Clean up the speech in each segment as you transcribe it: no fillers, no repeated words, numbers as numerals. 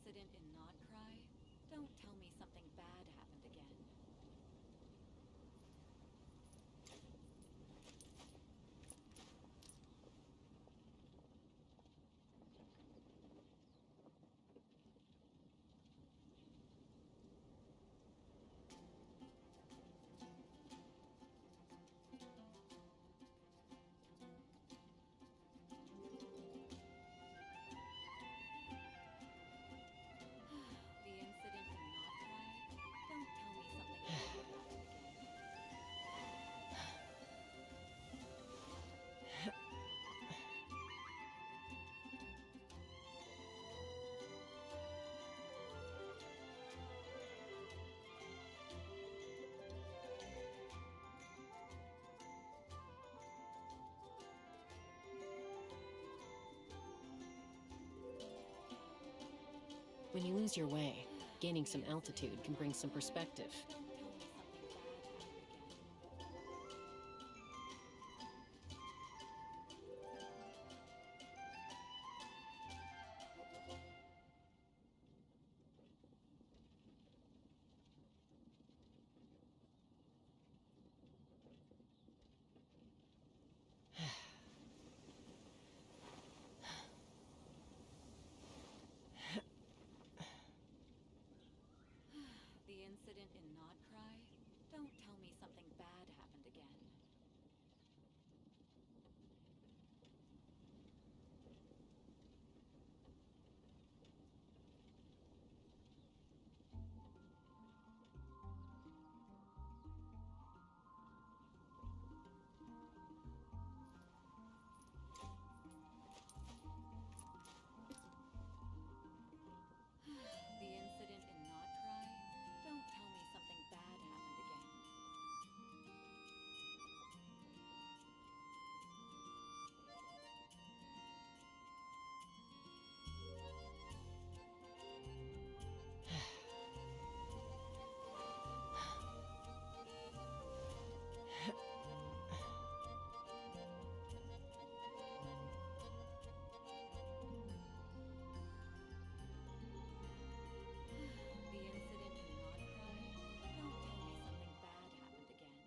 incident in Not Cry? Don't tell me something bad happened again. The incident in Not Cry? Don't tell me something bad happened again. When you lose your way, gaining some altitude can bring some perspective. Don't tell me something bad happened again. The incident in Not Cry? Don't tell me something bad happened again. The incident in Not Cry? Don't tell me something bad happened again. The incident in Not Cry? Don't tell me something bad happened again.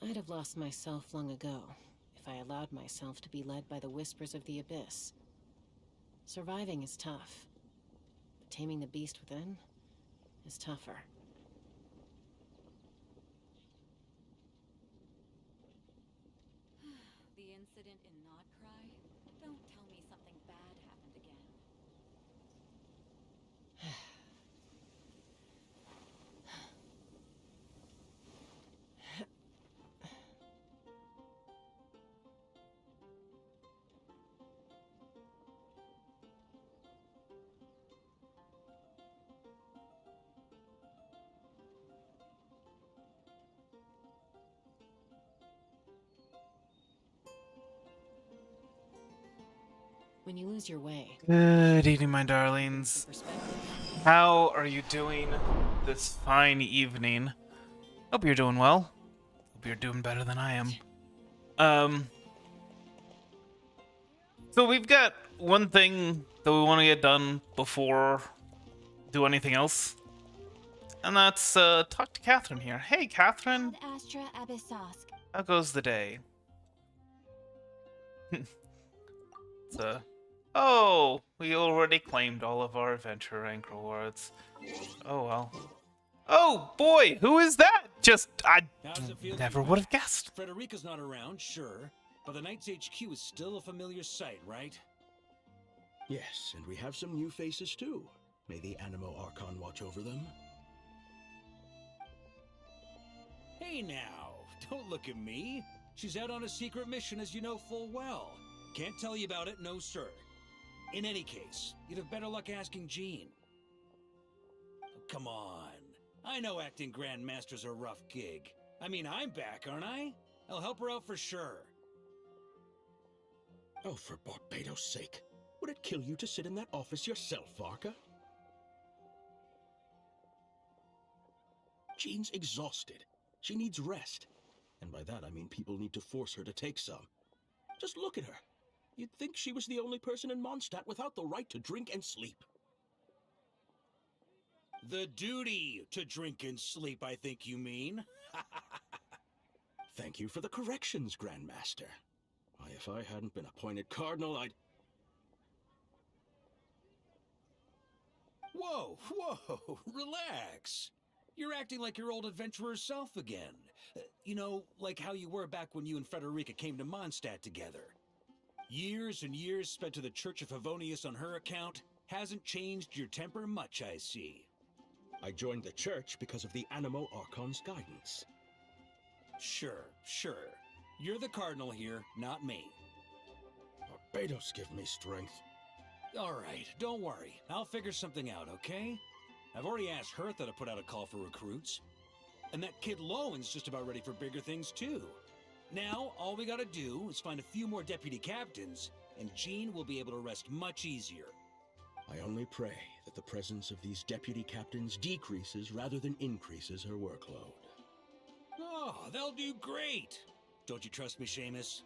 I'd have lost myself long ago if I allowed myself to be led by the whispers of the abyss. Surviving is tough, but taming the beast within is tougher. The incident in Not Cry? Don't tell me something bad happened again. When you lose your way, Good evening, my some darlings. perspective. How are you doing this fine evening? Hope you're doing well. Hope you're doing better than I am. So we've got one thing that we want to get done before do anything else, and that's talk to Catherine here. Hey, Catherine, Ad Astra Abyssosk. how goes the day? Oh, we already claimed all of our adventure rank rewards. Oh well. Oh boy, who is that? I How's it feel? never would have guessed. Frederica's not around, sure, but the Knight's HQ is still a familiar sight, right? Yes, and we have some new faces too. May the Animo Archon watch over them. Hey now, don't look at me. She's out on a secret mission, as you know full well. Can't tell you about it, no sir. In any case, you'd have better luck asking Jean. Oh, come on. I know acting Grandmaster's a rough gig. I mean, I'm back, aren't I? I'll help her out for sure. Oh, for Barbados' sake. Would it kill you to sit in that office yourself, Varka? Jean's exhausted. She needs rest. And by that I mean people need to force her to take some. Just look at her. You'd think she was the only person in Mondstadt without the right to drink and sleep. The duty to drink and sleep, I think you mean. Thank you for the corrections, Grandmaster. Why, if I hadn't been appointed Cardinal, I'd... Whoa, whoa, relax. You're acting like your old adventurer self again. You know, like how you were back when you and Frederica came to Mondstadt together. Years and years spent to the Church of Favonius on her account hasn't changed your temper much, I see. I joined the church because of the Animo Archon's guidance. Sure. You're the Cardinal here, not me. Barbados give me strength. All right, don't worry. I'll figure something out, okay? I've already asked Hertha to put out a call for recruits. And that kid Lowen's just about ready for bigger things, too. Now, all we gotta do is find a few more deputy captains, and Jean will be able to rest much easier. I only pray that the presence of these deputy captains decreases rather than increases her workload. Oh, they'll do great! Don't you trust me, Seamus?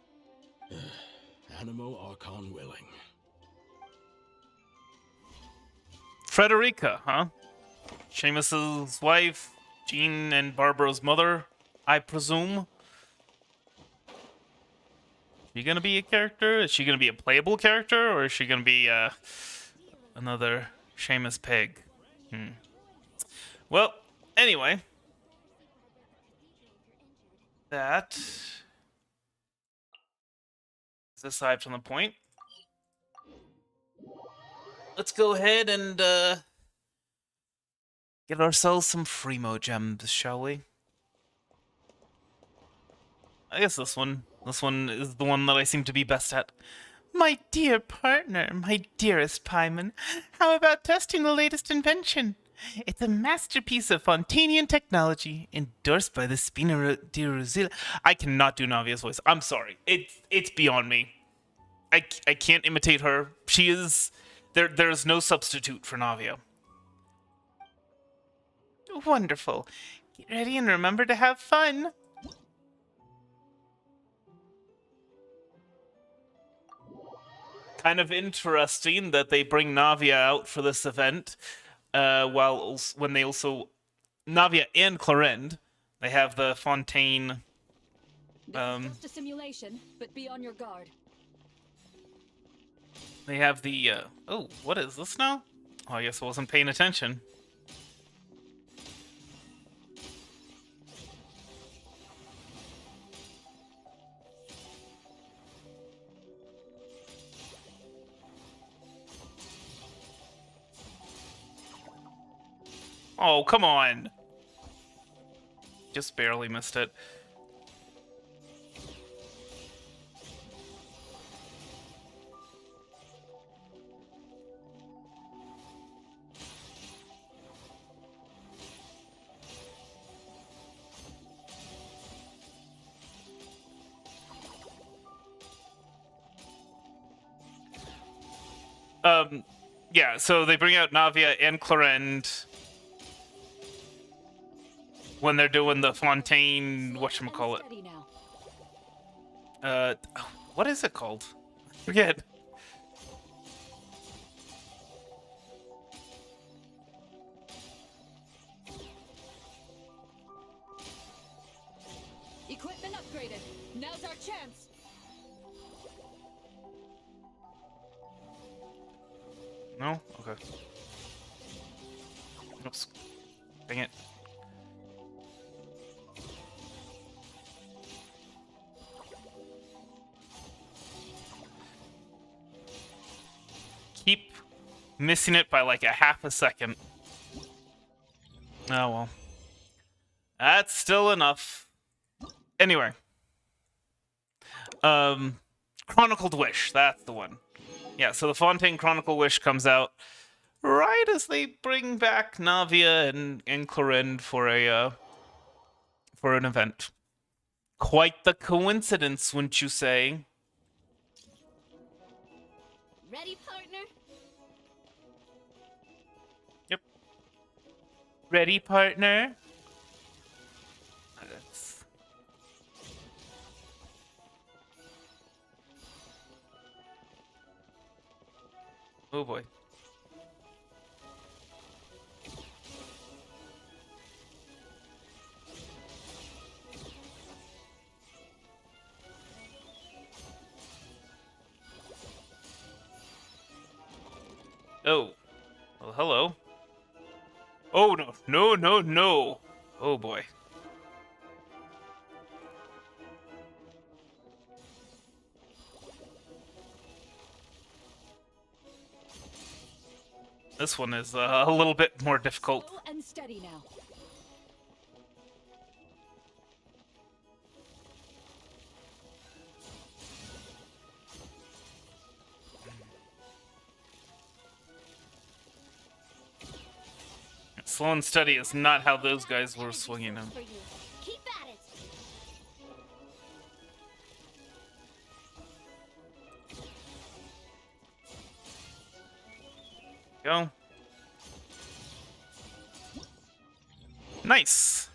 Animo Archon willing. Frederica, huh? Seamus's wife, Jean and Barbara's mother, I presume. Is she gonna be a character? Is she gonna be a playable character, or is she gonna be another Seamus pig? Well, anyway, that is aside from the point. Let's go ahead and get ourselves some Freemo gems, shall we? I guess this one is the one that I seem to be best at. My dear partner, my dearest Paimon, how about testing the latest invention? It's a masterpiece of Fontanian technology, endorsed by the Spina di Rosilla. I cannot do Navia's voice. I'm sorry. It's beyond me. I can't imitate her. She is... There's no substitute for Navia. Wonderful. Get ready and remember to have fun. Kind of interesting that they bring Navia out for this event, when they also... Navia and Clarend, they have the Fontaine... This is just a simulation, but be on your guard. They have the, oh, what is this now? Oh, I guess I wasn't paying attention. Oh, come on! Just barely missed it. Yeah, so they bring out Navia and Clarend when they're doing the Fontaine, whatchamacallit. What is it called? I forget. Equipment upgraded. Now's our chance. No? Okay. Oops. Dang it. Keep missing it by like a half a second. Oh well. That's still enough. Anyway. Chronicled Wish, that's the one. Yeah, so the Fontaine Chronicle Wish comes out right as they bring back Navia and Clarend for an event. Quite the coincidence, wouldn't you say? Ready, partner? Yep. Ready, partner? Oh boy. Oh. Well, hello. Oh, no. No, no, no. Oh, boy. This one is a little bit more difficult. Slow and steady now. Slow and steady is not how those guys were swinging him. For you. Keep at it. Go. Nice.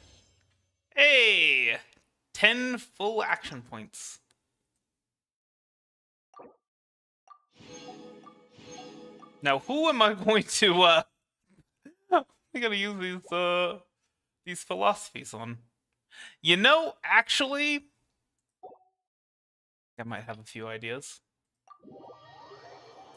Hey! 10 full action points. Now, who am I going to, I gotta use these philosophies on? You know, actually, I might have a few ideas.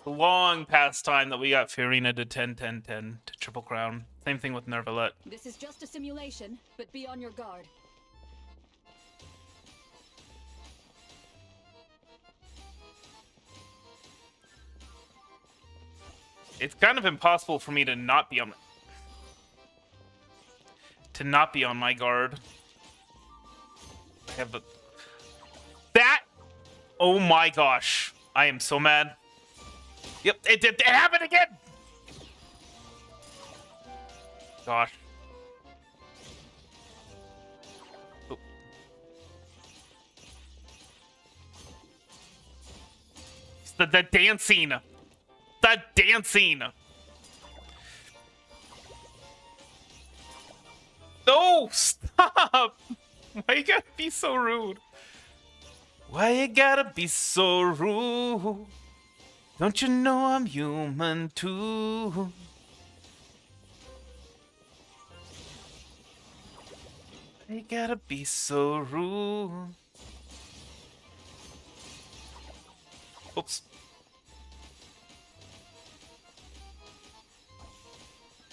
Long past time that we got Fiorina to 10-10-10 to Triple Crown. Same thing with Nervalette. This is just a simulation, but be on your guard. It's kind of impossible for me to not be on my guard. I have the that. Oh my gosh! I am so mad. Yep, it happened again. Gosh. Oh. It's the dancing. The dancing. No, stop. Why you gotta be so rude? Why you gotta be so rude? Don't you know I'm human too? Why you gotta be so rude? Oops.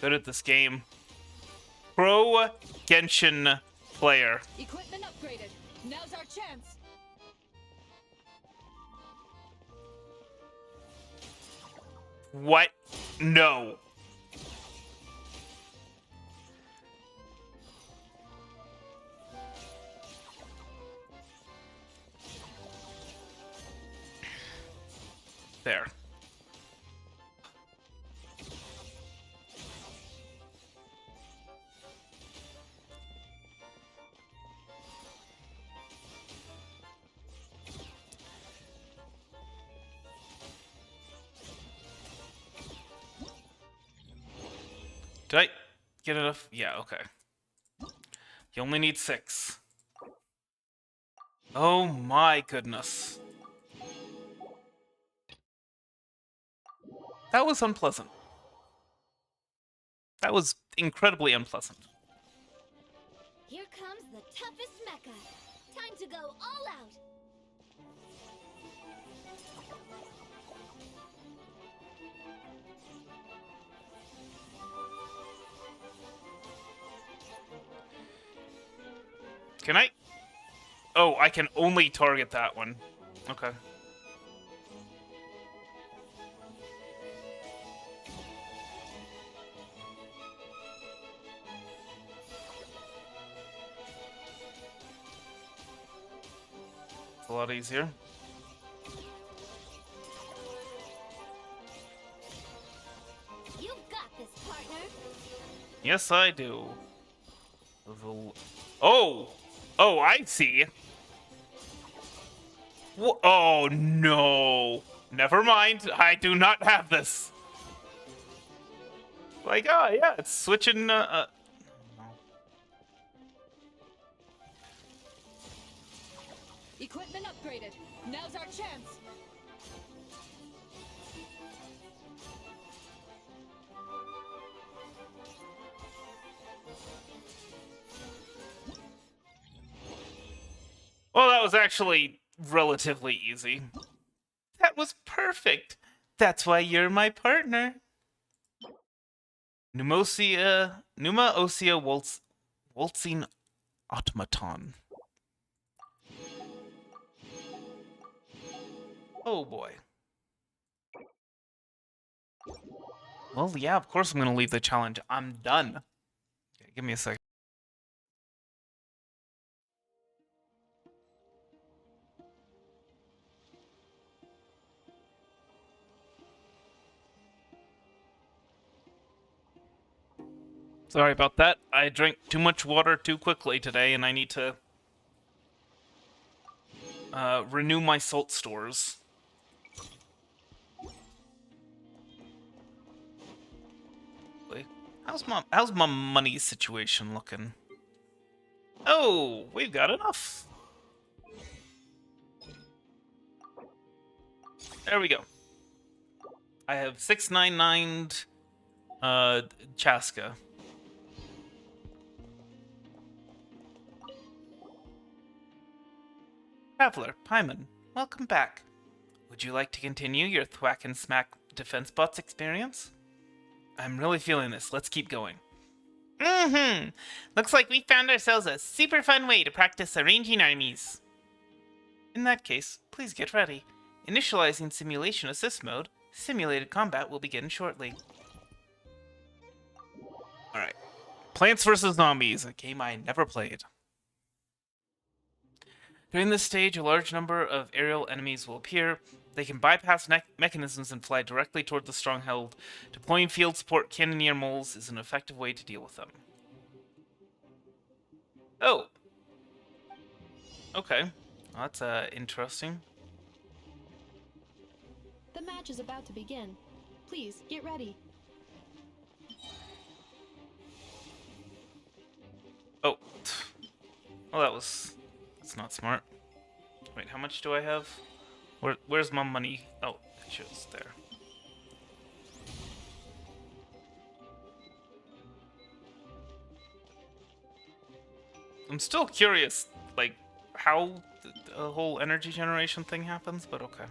Good at this game. Pro Genshin player. Equipment upgraded. Now's our chance. What? No. There. Did I get enough? Yeah, okay. You only need 6. Oh my goodness. That was unpleasant. That was incredibly unpleasant. Here comes the toughest mecha. Time to go all out. Can I? Oh, I can only target that one. Okay. It's a lot easier. You've got this, partner. Yes, I do. Oh! Oh, I see. Oh, no. Never mind. I do not have this. Like, oh, yeah, it's switching, Equipment upgraded. Now's our chance. Well, that was actually relatively easy. That was perfect. That's why you're my partner. Numa Osea Waltzing Automaton. Oh boy. Well, yeah, of course I'm gonna leave the challenge. I'm done. Okay, give me a second. Sorry about that. I drank too much water too quickly today, and I need to renew my salt stores. How's my money situation looking? Oh, we've got enough. There we go. I have 699 Chaska. Traveler, Paimon, welcome back. Would you like to continue your thwack and smack defense bots experience? I'm really feeling this. Let's keep going. Looks like we found ourselves a super fun way to practice arranging armies. In that case, please get ready. Initializing simulation assist mode. Simulated combat will begin shortly. Alright. Plants vs. Zombies, a game I never played. During this stage, a large number of aerial enemies will appear. They can bypass mechanisms and fly directly toward the stronghold. Deploying field support cannoneer moles is an effective way to deal with them. Oh. Okay. Well, that's interesting. The match is about to begin. Please, get ready. Oh. Well, that's not smart. Wait, how much do I have? Where's my money? Oh, it shows there. I'm still curious, like, how the whole energy generation thing happens, but okay.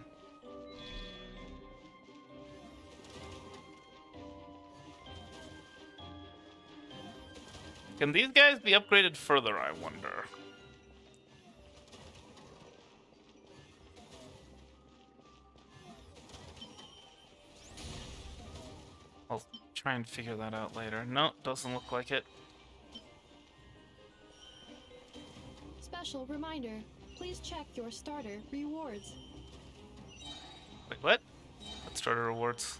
Can these guys be upgraded further, I wonder? I'll try and figure that out later. No, doesn't look like it. Special reminder, please check your starter rewards. Wait, what? What starter rewards?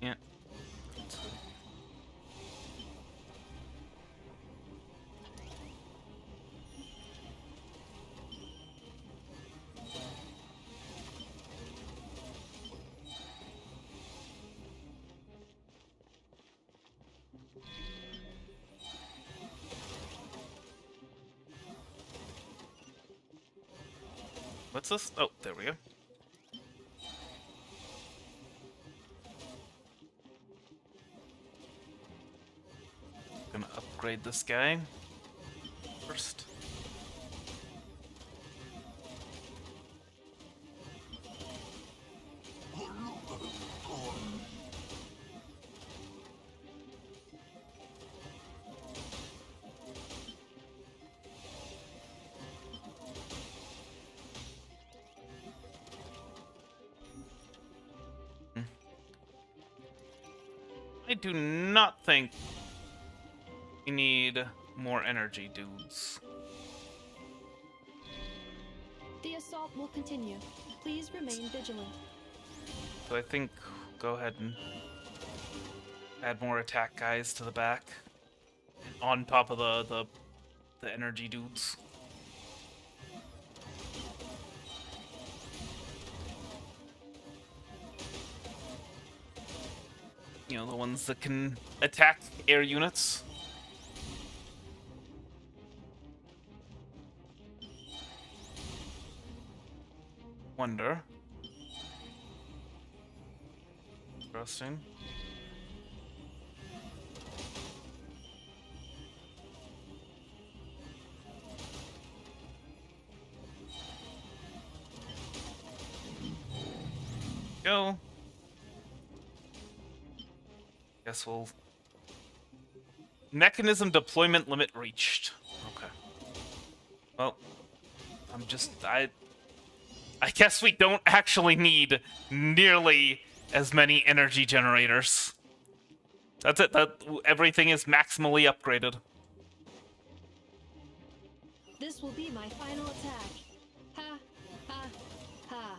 Yeah. What's this? Oh, there we go. Gonna upgrade this guy first. I do not think we need more energy dudes. The assault will continue. Please remain vigilant. So I think go ahead and add more attack guys to the back, on top of the energy dudes. You know, the ones that can attack air units. Wonder. Interesting. go. Guess we'll... Mechanism deployment limit reached. Okay. Well, I guess we don't actually need nearly as many energy generators. That's it. Everything is maximally upgraded. This will be my final attack. Ha, ha, ha.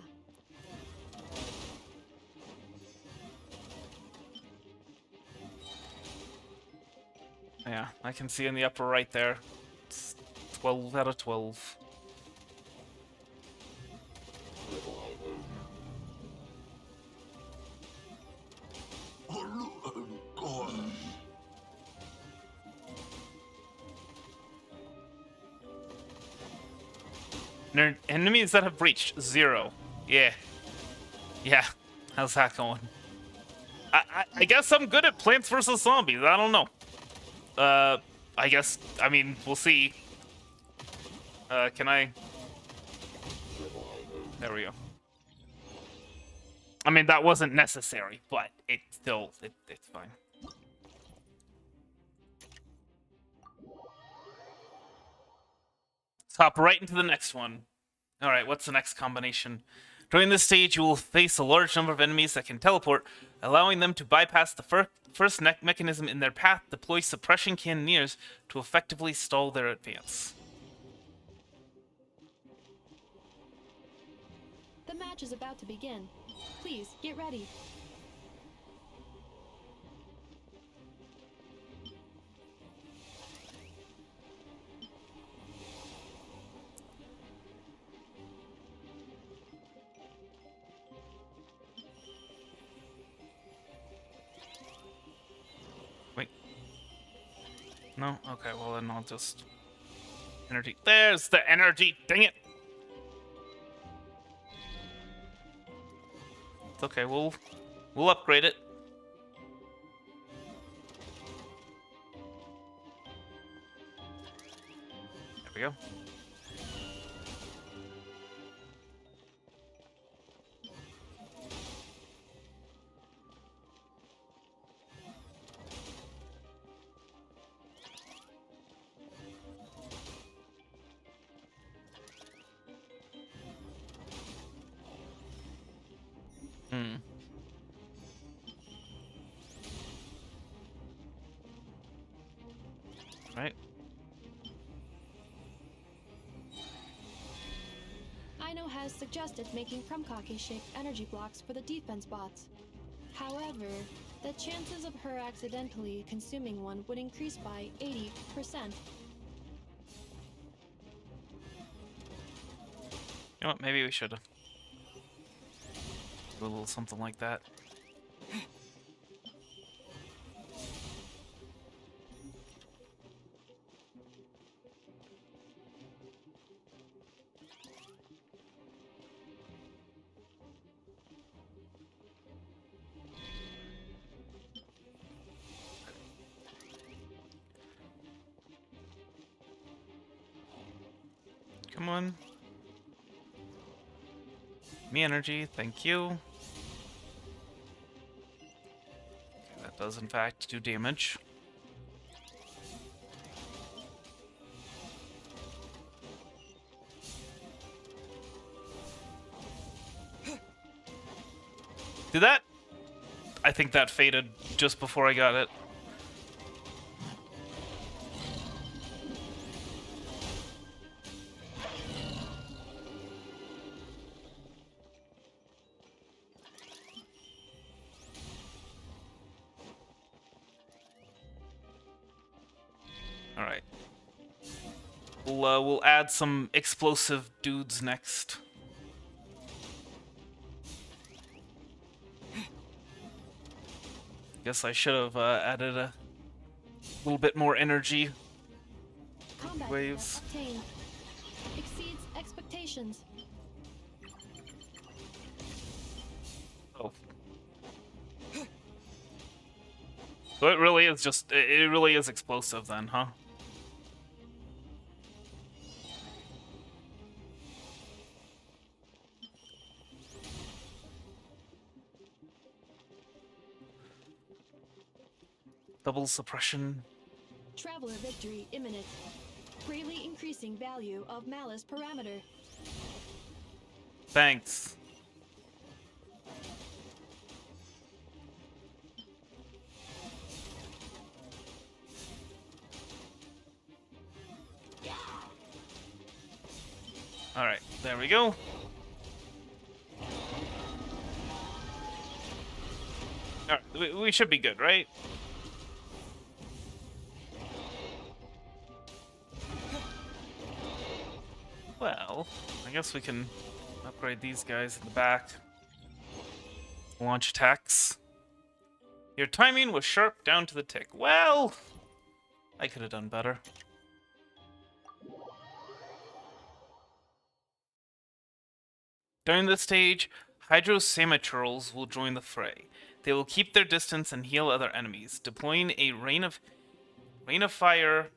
Yeah, I can see in the upper right there. It's 12 out of 12. Enemies that have breached 0. Yeah. Yeah. How's that going? I guess I'm good at Plants vs. Zombies. I don't know. I guess, I mean, we'll see. Can I... There we go. I mean, that wasn't necessary, but it's still, it's fine. Let's hop right into the next one. Alright, what's the next combination? During this stage, you will face a large number of enemies that can teleport, allowing them to bypass the first mechanism in their path, deploy suppression cannoneers to effectively stall their advance. The match is about to begin. Please, get ready. Wait. No? Okay, well then I'll just... Energy. There's the energy! Dang it! It's okay, we'll upgrade it. There we go. Right. Ino has suggested making Krumkake-shaped energy blocks for the defense bots. However, the chances of her accidentally consuming one would increase by 80%. You know what, maybe we should do a little something like that. Come on. Me energy, thank you. Okay, that does in fact do damage. Did that? I think that faded just before I got it. Alright. We'll add some explosive dudes next. Guess I should have added a little bit more energy. Combat Waves. data obtained. Exceeds expectations. Oh. So it really is just, it really is explosive then, huh? Double suppression. Traveler victory imminent. Greatly increasing value of malice parameter. Thanks. Alright, there we go. Alright, we should be good, right? Well, I guess we can upgrade these guys in the back. Launch attacks. Your timing was sharp down to the tick. Well, I could have done better. During this stage, Hydrosametrals will join the fray. They will keep their distance and heal other enemies. Deploying a rain of fire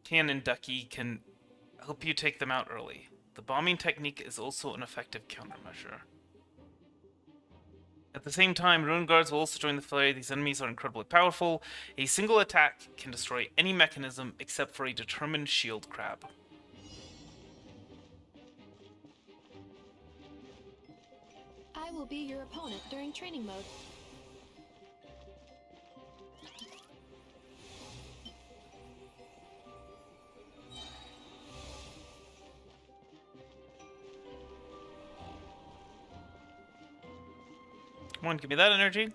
cannon ducky can help you take them out early. The bombing technique is also an effective countermeasure. At the same time, Rune Guards will also join the fray. These enemies are incredibly powerful. A single attack can destroy any mechanism except for a determined shield crab. I will be your opponent during training mode. Come on, give me that energy.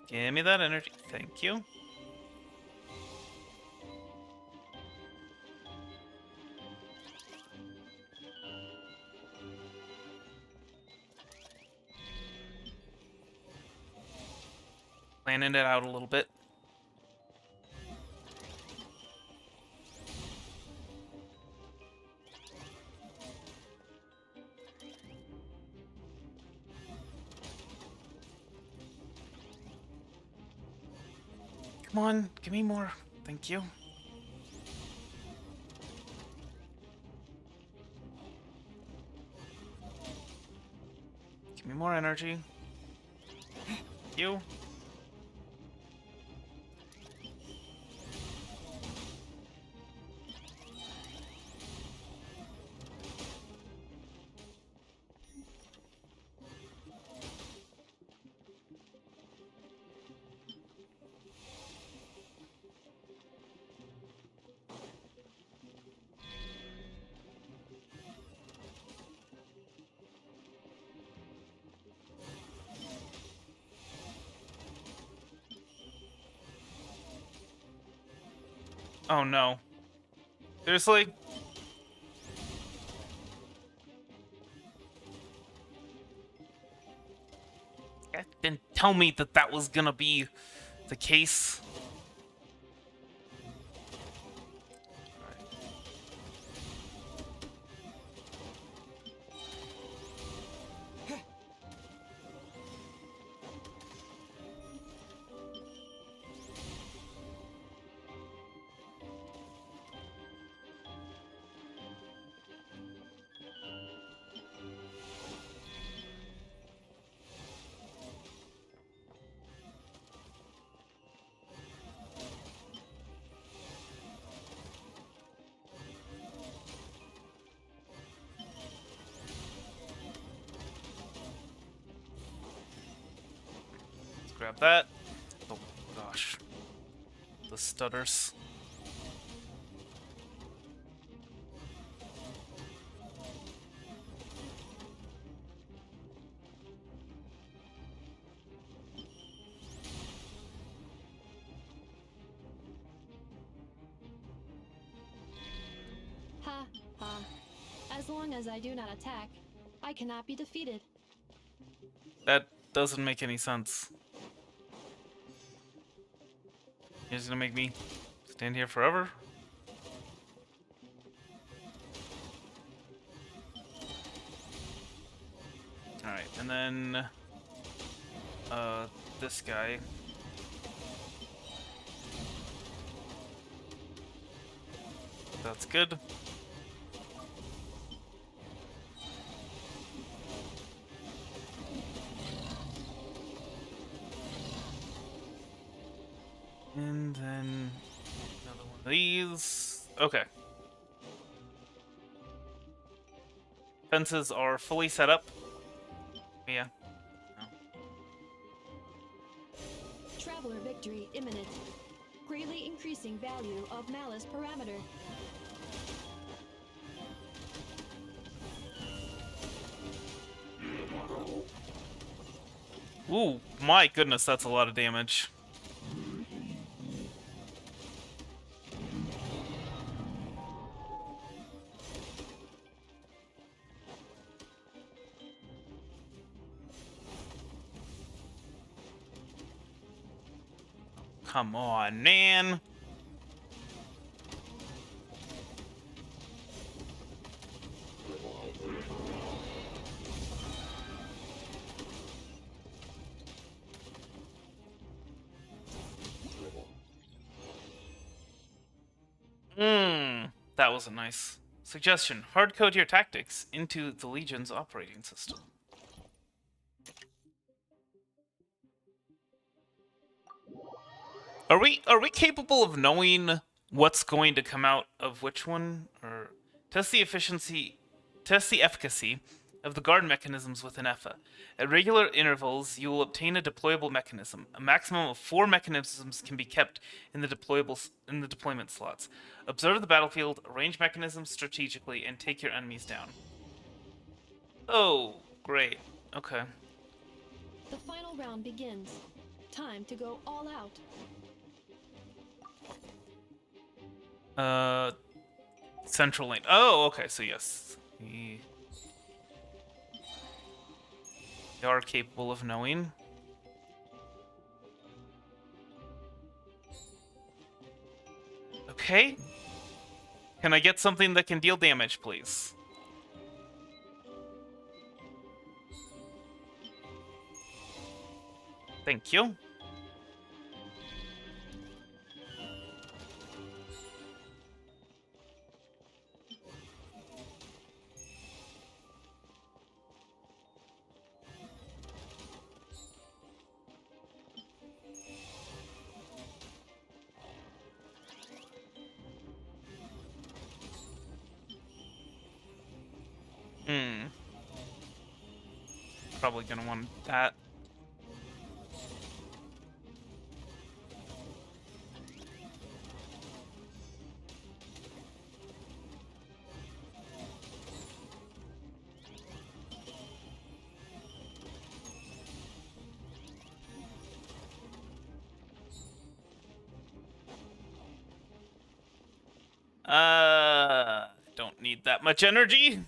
Give me that energy. Thank you. Planning it out a little bit. Come on, give me more. Thank you. Give me more energy. Thank you. Oh no. Seriously? Didn't tell me that that was gonna be the case. Grab that. Oh gosh. The stutters. Ha ha. As long as I do not attack, I cannot be defeated. That doesn't make any sense. You're just gonna make me stand here forever? Alright, and then this guy. That's good. And then another one of these. Okay. Fences are fully set up. Yeah. No. Traveler victory imminent. Greatly increasing value of malice parameter. Ooh, my goodness, that's a lot of damage. Come on, man. That wasn't nice. Suggestion: hard code your tactics into the Legion's operating system. Are we capable of knowing what's going to come out of which one? Or test the efficacy of the guard mechanisms within EFA. At regular intervals, you will obtain a deployable mechanism. A maximum of 4 mechanisms can be kept in the deployment slots. Observe the battlefield, arrange mechanisms strategically, and take your enemies down. Oh, great. Okay. The final round begins. Time to go all out. Central lane. Oh, okay, so yes. We are capable of knowing. Okay. Can I get something that can deal damage, please? Thank you. Probably gonna want that. Don't need that much energy.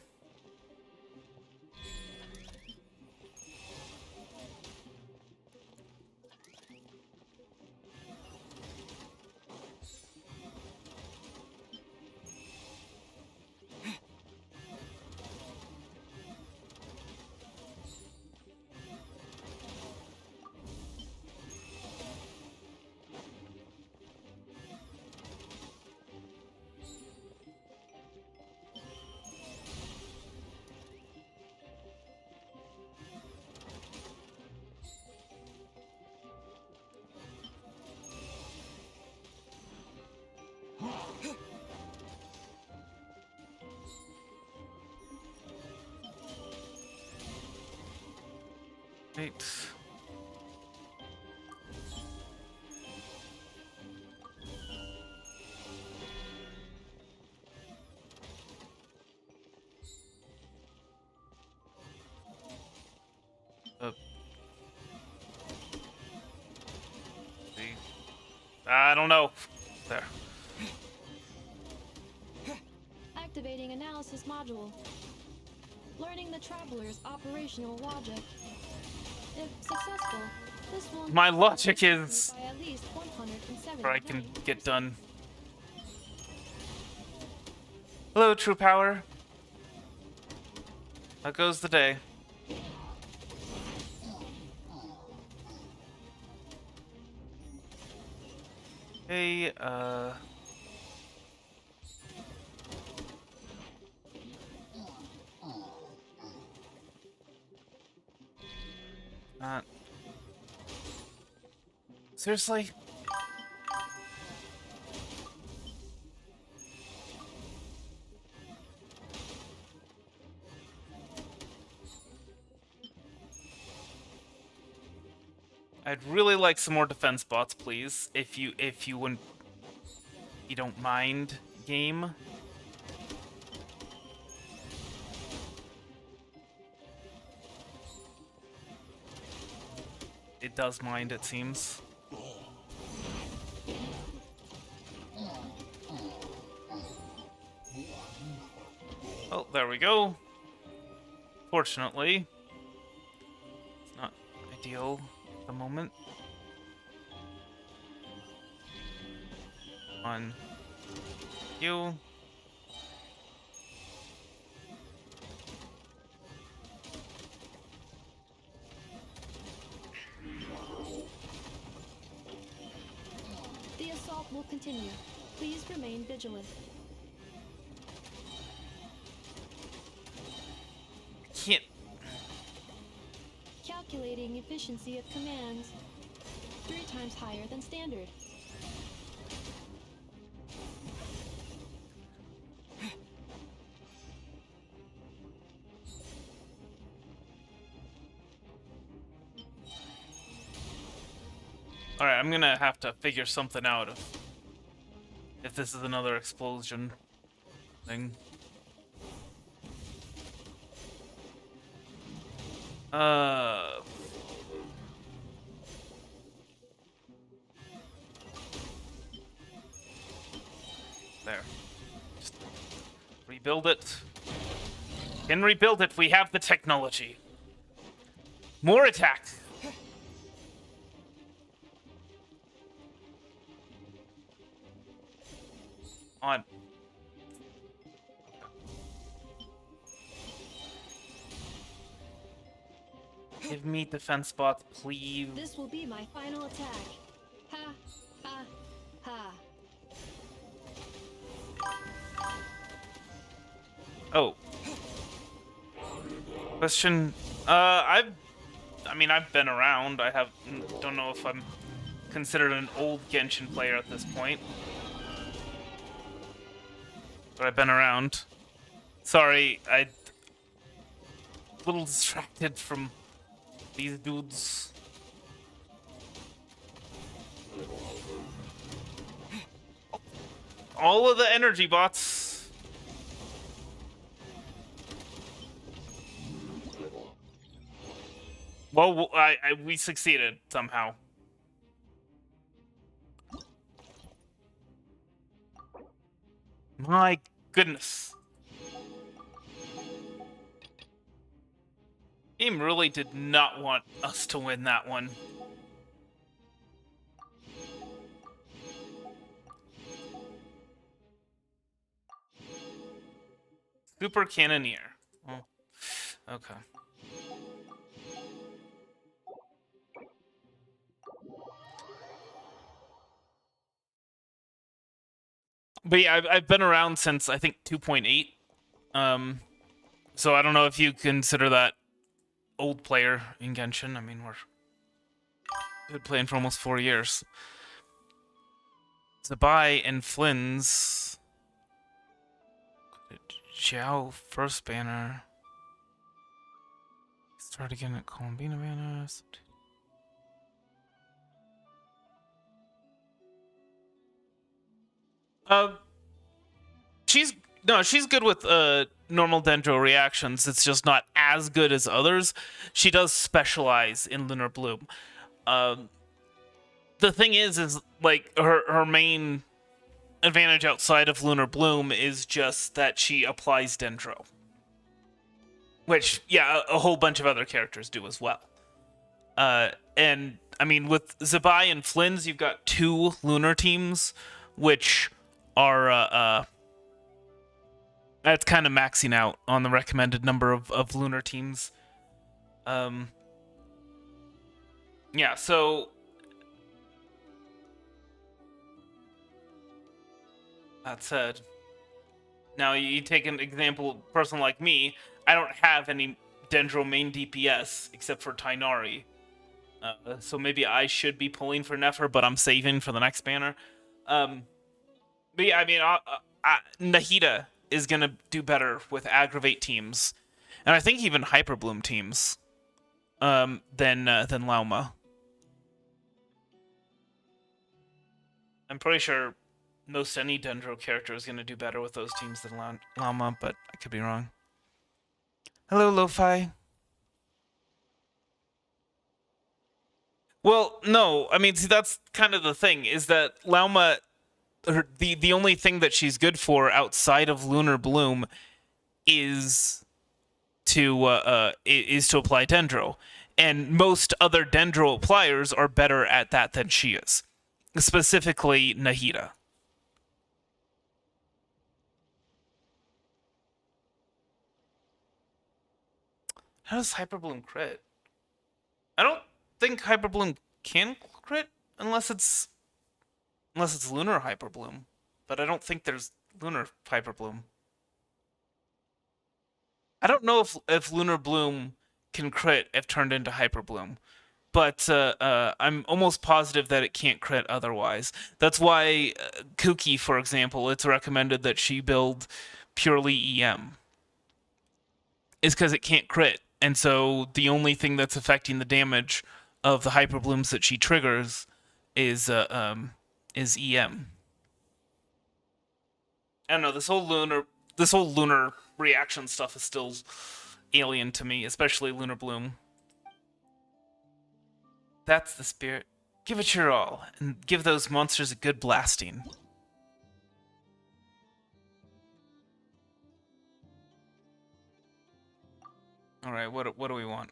Right. See. I don't know. There. Activating analysis module. Learning the traveler's operational logic. If successful, this will My logic is by at least 170 where I can get done. Hello, True Power. How goes the day? Hey, Seriously? I'd really like some more defense bots, please. If you wouldn't, you don't mind, game. It does mind, it seems. Oh, there we go. Fortunately, it's not ideal at the moment. On you. The assault will continue. Please remain vigilant. Can't. Calculating efficiency of commands. 3 times higher than standard. Alright, I'm gonna have to figure something out if this is another explosion thing. There. Just rebuild it. Can rebuild it. We have the technology. More attack. On. Give me defense bots, please. This will be my final attack. Ha, ha, ha. Oh. Question. I've been around. Don't know if I'm considered an old Genshin player at this point. But I've been around. Sorry, a little distracted from these dudes. All of the energy bots. Well, we succeeded somehow. My goodness. Game really did not want us to win that one. Super Cannoneer. Oh, okay. But yeah, I've been around since, I think, 2.8. So I don't know if you consider that old player in Genshin. I mean, we're been playing for almost 4 years. Zabai and Flynn's. Xiao first banner. Start again at Columbina banners. She's good with normal Dendro reactions. It's just not as good as others. She does specialize in Lunar Bloom. The thing is like her main advantage outside of Lunar Bloom is just that she applies Dendro. Which, yeah, a whole bunch of other characters do as well. And, I mean, with Zabai and Flynn's, you've got 2 lunar teams, which are, that's kind of maxing out on the recommended number of lunar teams. Yeah, so that said, now you take an example, a person like me, I don't have any Dendro main DPS except for Tainari. So maybe I should be pulling for Nefer, but I'm saving for the next banner. But yeah, I mean, Nahida is going to do better with Aggravate teams. And I think even Hyperbloom teams than Lauma. I'm pretty sure most any Dendro character is going to do better with those teams than Llama, but I could be wrong. Hello, Lo-Fi. Well, no, I mean, see, that's kind of the thing, is that Llama, the only thing that she's good for outside of Lunar Bloom is to apply Dendro. And most other Dendro appliers are better at that than she is. Specifically, Nahida. How does Hyperbloom crit? I don't think Hyperbloom can crit unless it's Lunar Hyperbloom. But I don't think there's Lunar Hyperbloom. I don't know if Lunar Bloom can crit if turned into Hyperbloom. But I'm almost positive that it can't crit otherwise. That's why Kuki, for example, it's recommended that she build purely EM. Is because it can't crit. And so the only thing that's affecting the damage of the Hyperblooms that she triggers is EM. I don't know, this whole lunar reaction stuff is still alien to me, especially Lunar Bloom. That's the spirit. Give it your all, and give those monsters a good blasting. Alright, what do we want?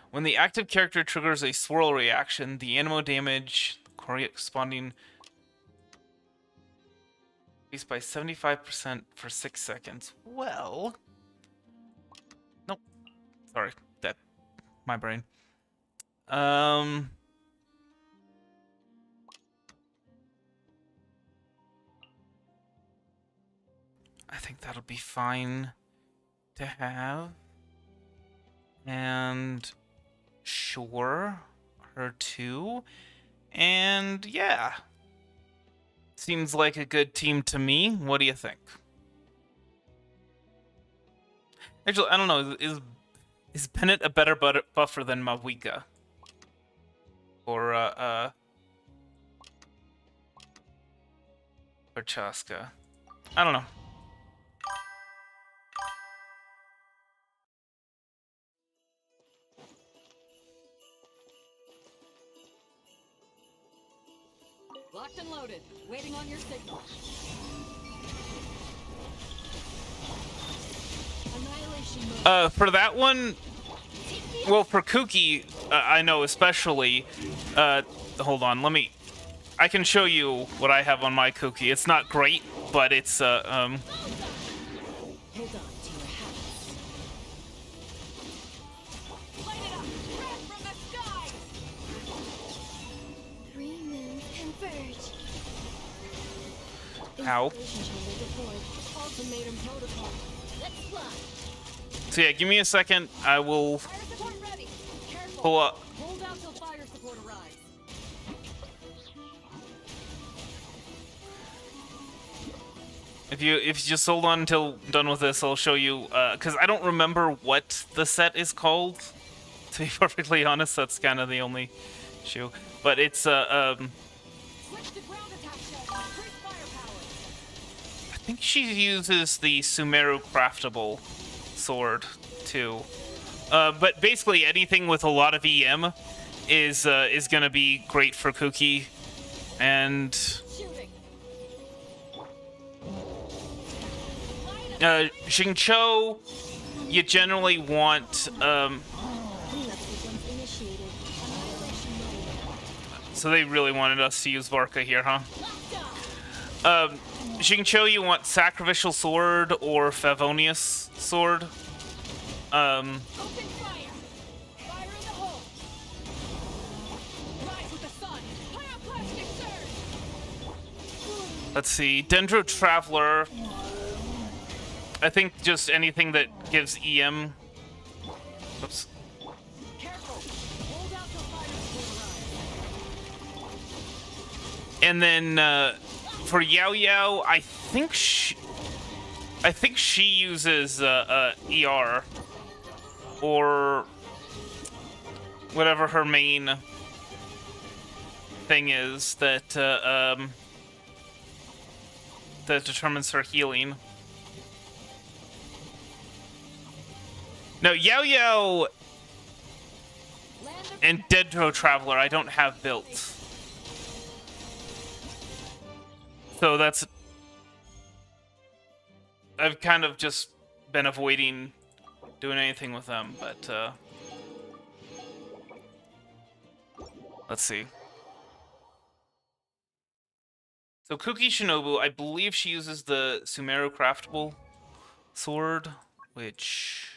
When the active character triggers a swirl reaction, the animo damage corresponding increased by 75% for 6 seconds. Well... Nope. Sorry, my brain. I think that'll be fine to have. And sure, her too. And yeah. Seems like a good team to me. What do you think? Actually, I don't know. Is Bennett a better buffer than Mawika? Or Chaska? I don't know. Locked and loaded, waiting on your signal. Annihilation mode. For that one, well, for Kuki, I know especially. Hold on, I can show you what I have on my Kuki. It's not great, but it's Hold on to your hats. Light it up! Crash from the sky! Raymond, converge. Ow. Installation chamber deployed. Ultimatum protocol. Let's fly! So yeah, give me a second. I will Fire support ready! Careful! pull up. Hold out till fire support arrives. If you just hold on until I'm done with this, I'll show you. Because I don't remember what the set is called. To be perfectly honest, that's kind of the only issue. But it's Switch to ground attack shed. Increase firepower. I think she uses the Sumeru craftable sword too. But basically anything with a lot of EM is gonna be great for Kuki. And Shooting. Xingqiu, you generally want Cleanup sequence initiated. Annihilation mode. so they really wanted us to use Varka here, huh? Locked up. Xingqiu, you want Sacrificial Sword or Favonius Sword. Open fire. Fire in the hole. Rise with the sun. Pyroclastic surge. Let's see, Dendro Traveler. I think just anything that gives EM. Oops. Careful. Hold out till fire support arrives. And then for Yao Yao, I think she uses ER or whatever her main thing is that that determines her healing. No, Yao Land of and Dendro Traveler I don't have built. So that's... I've kind of just been avoiding doing anything with them, but let's see. So Kuki Shinobu, I believe she uses the Sumeru craftable sword, which...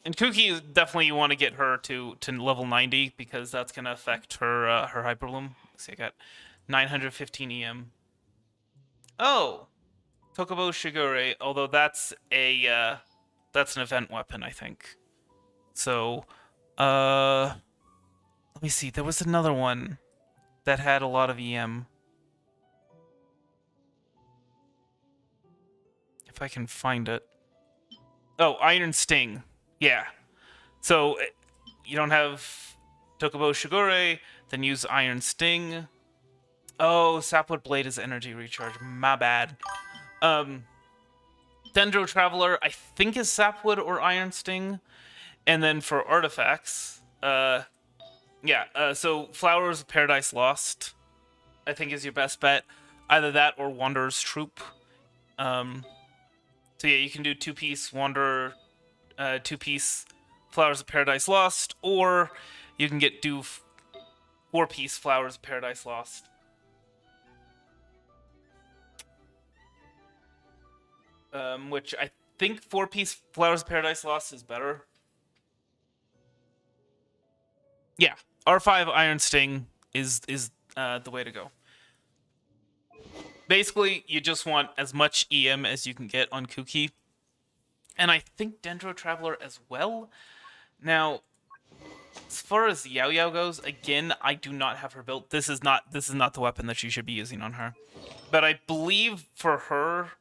And Kuki is definitely, you want to get her to level 90 because that's going to affect her her Hyperloom. See, I got 915 EM. Oh, Tokubo Shigure, although that's an event weapon, I think. So, let me see. There was another one that had a lot of EM. If I can find it. Oh, Iron Sting. Yeah. So, you don't have Tokubo Shigure, then use Iron Sting. Oh, Sapwood Blade is energy recharge. My bad. Dendro Traveler, I think is Sapwood or Iron Sting. And then for artifacts, so Flowers of Paradise Lost, I think is your best bet. Either that or Wanderer's Troop. So yeah, you can do 2-piece Wanderer, 2-piece Flowers of Paradise Lost, or you can do 4-piece Flowers of Paradise Lost. Which I think 4-piece Flowers of Paradise Lost is better. Yeah, R5 Iron Sting is the way to go. Basically, you just want as much EM as you can get on Kuki. And I think Dendro Traveler as well. Now, as far as Yao goes, again, I do not have her built. This is not the weapon that you should be using on her. But I believe for her,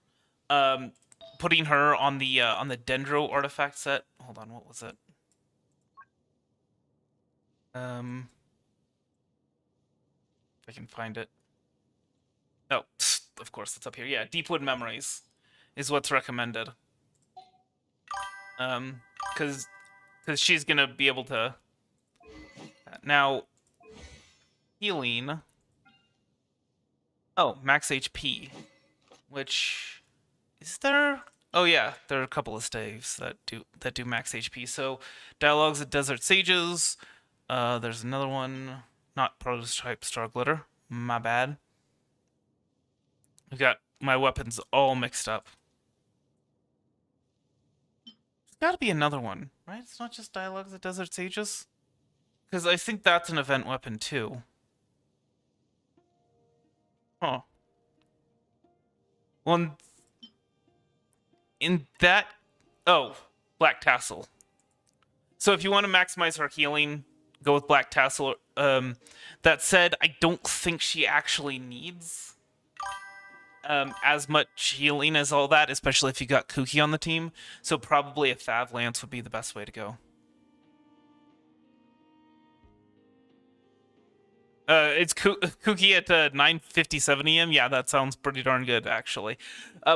putting her on the Dendro artifact set. Hold on, what was it? If I can find it. Oh, of course, it's up here. Yeah, Deepwood Memories is what's recommended. Because she's gonna be able to. Now, healing. Oh, max HP, which is there? Oh yeah, there are a couple of staves that do max HP. So, Dialogues of Desert Sages. There's another one, not Prototype Star Glitter. My bad. I've got my weapons all mixed up. There's got to be another one, right? It's not just Dialogues of Desert Sages, because I think that's an event weapon too. Huh. Well, in that... Oh, Black Tassel. So if you want to maximize her healing, go with Black Tassel. That said, I don't think she actually needs as much healing as all that, especially if you got Kuki on the team. So probably a Fav Lance would be the best way to go. It's Kuki at 957 EM. Yeah, that sounds pretty darn good, actually.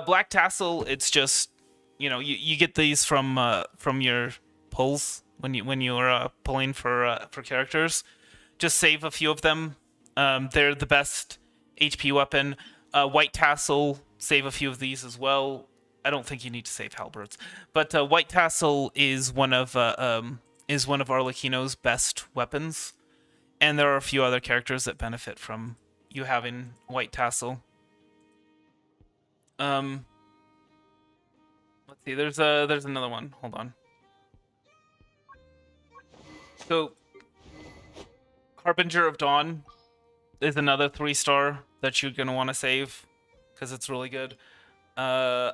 Black Tassel, it's just, you get these from your pulls when you're pulling for characters. Just save a few of them. They're the best HP weapon. White Tassel, save a few of these as well. I don't think you need to save halberds, but White Tassel is one of Arlecchino's best weapons. And there are a few other characters that benefit from you having White Tassel. Let's see. There's another one. Hold on. So, Harbinger of Dawn is another 3-star that you're gonna want to save because it's really good. I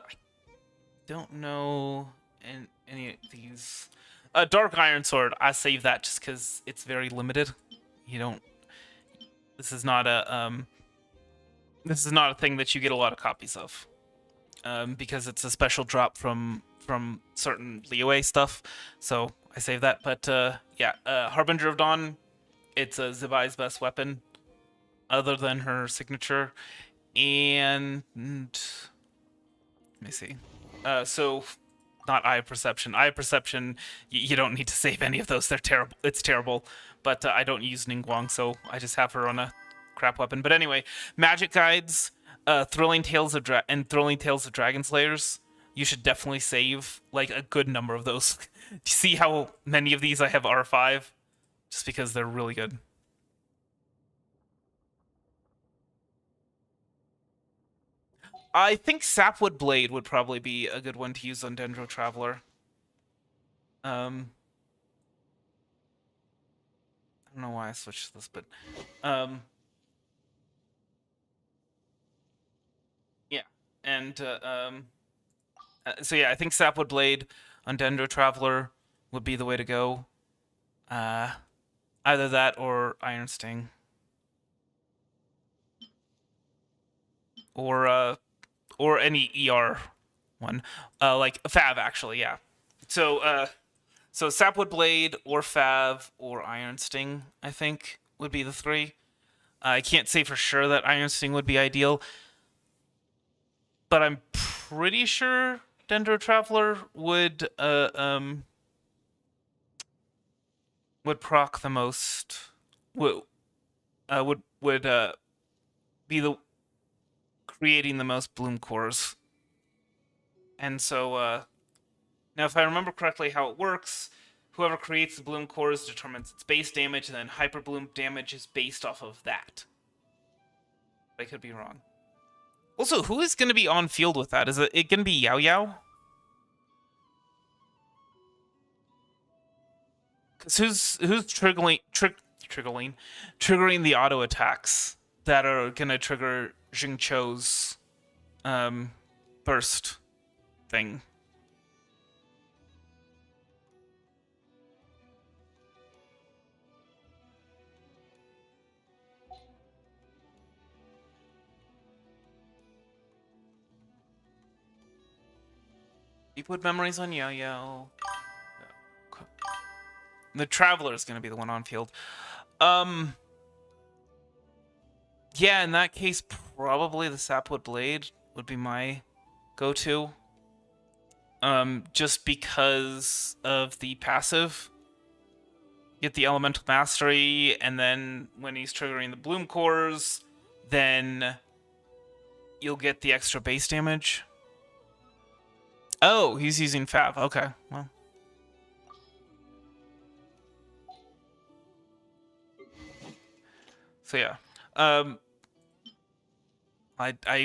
don't know any of these. Dark Iron Sword. I save that just because it's very limited. You don't. This is not a thing that you get a lot of copies of, because it's a special drop from certain Liyue stuff. So I save that. But yeah, Harbinger of Dawn, it's a Zibai's best weapon, other than her signature. And let me see. So not eye perception. Eye perception, you don't need to save any of those. They're terrible. It's terrible. But I don't use Ningguang, so I just have her on a crap weapon. But anyway, magic guides, Thrilling Tales of Thrilling Tales of Dragon Slayers. You should definitely save like a good number of those. Do you see how many of these I have R5? Just because they're really good. I think Sapwood Blade would probably be a good one to use on Dendro Traveler. I don't know why I switched this, but yeah, and so yeah, I think Sapwood Blade on Dendro Traveler would be the way to go. Either that or Iron Sting, or any ER one, like Fav actually, yeah. So so Sapwood Blade or Fav or Iron Sting, I think, would be the three. I can't say for sure that Iron Sting would be ideal, but I'm pretty sure Dendro Traveler would proc the most. Would be the creating the most bloom cores. And so now, if I remember correctly how it works, whoever creates the bloom cores determines its base damage, and then hyper bloom damage is based off of that. I could be wrong. Also, who is going to be on field with that? Is it going to be YoYo? Because who's triggering the auto attacks that are going to trigger Xingqiu's burst thing? Deepwood Memories on YoYo. The Traveler is going to be the one on field. Yeah, in that case, probably the Sapwood Blade would be my go-to. Just because of the passive. Get the Elemental Mastery, and then when he's triggering the Bloom Cores, then you'll get the extra base damage. Oh, he's using Fav. Okay, well. So yeah, I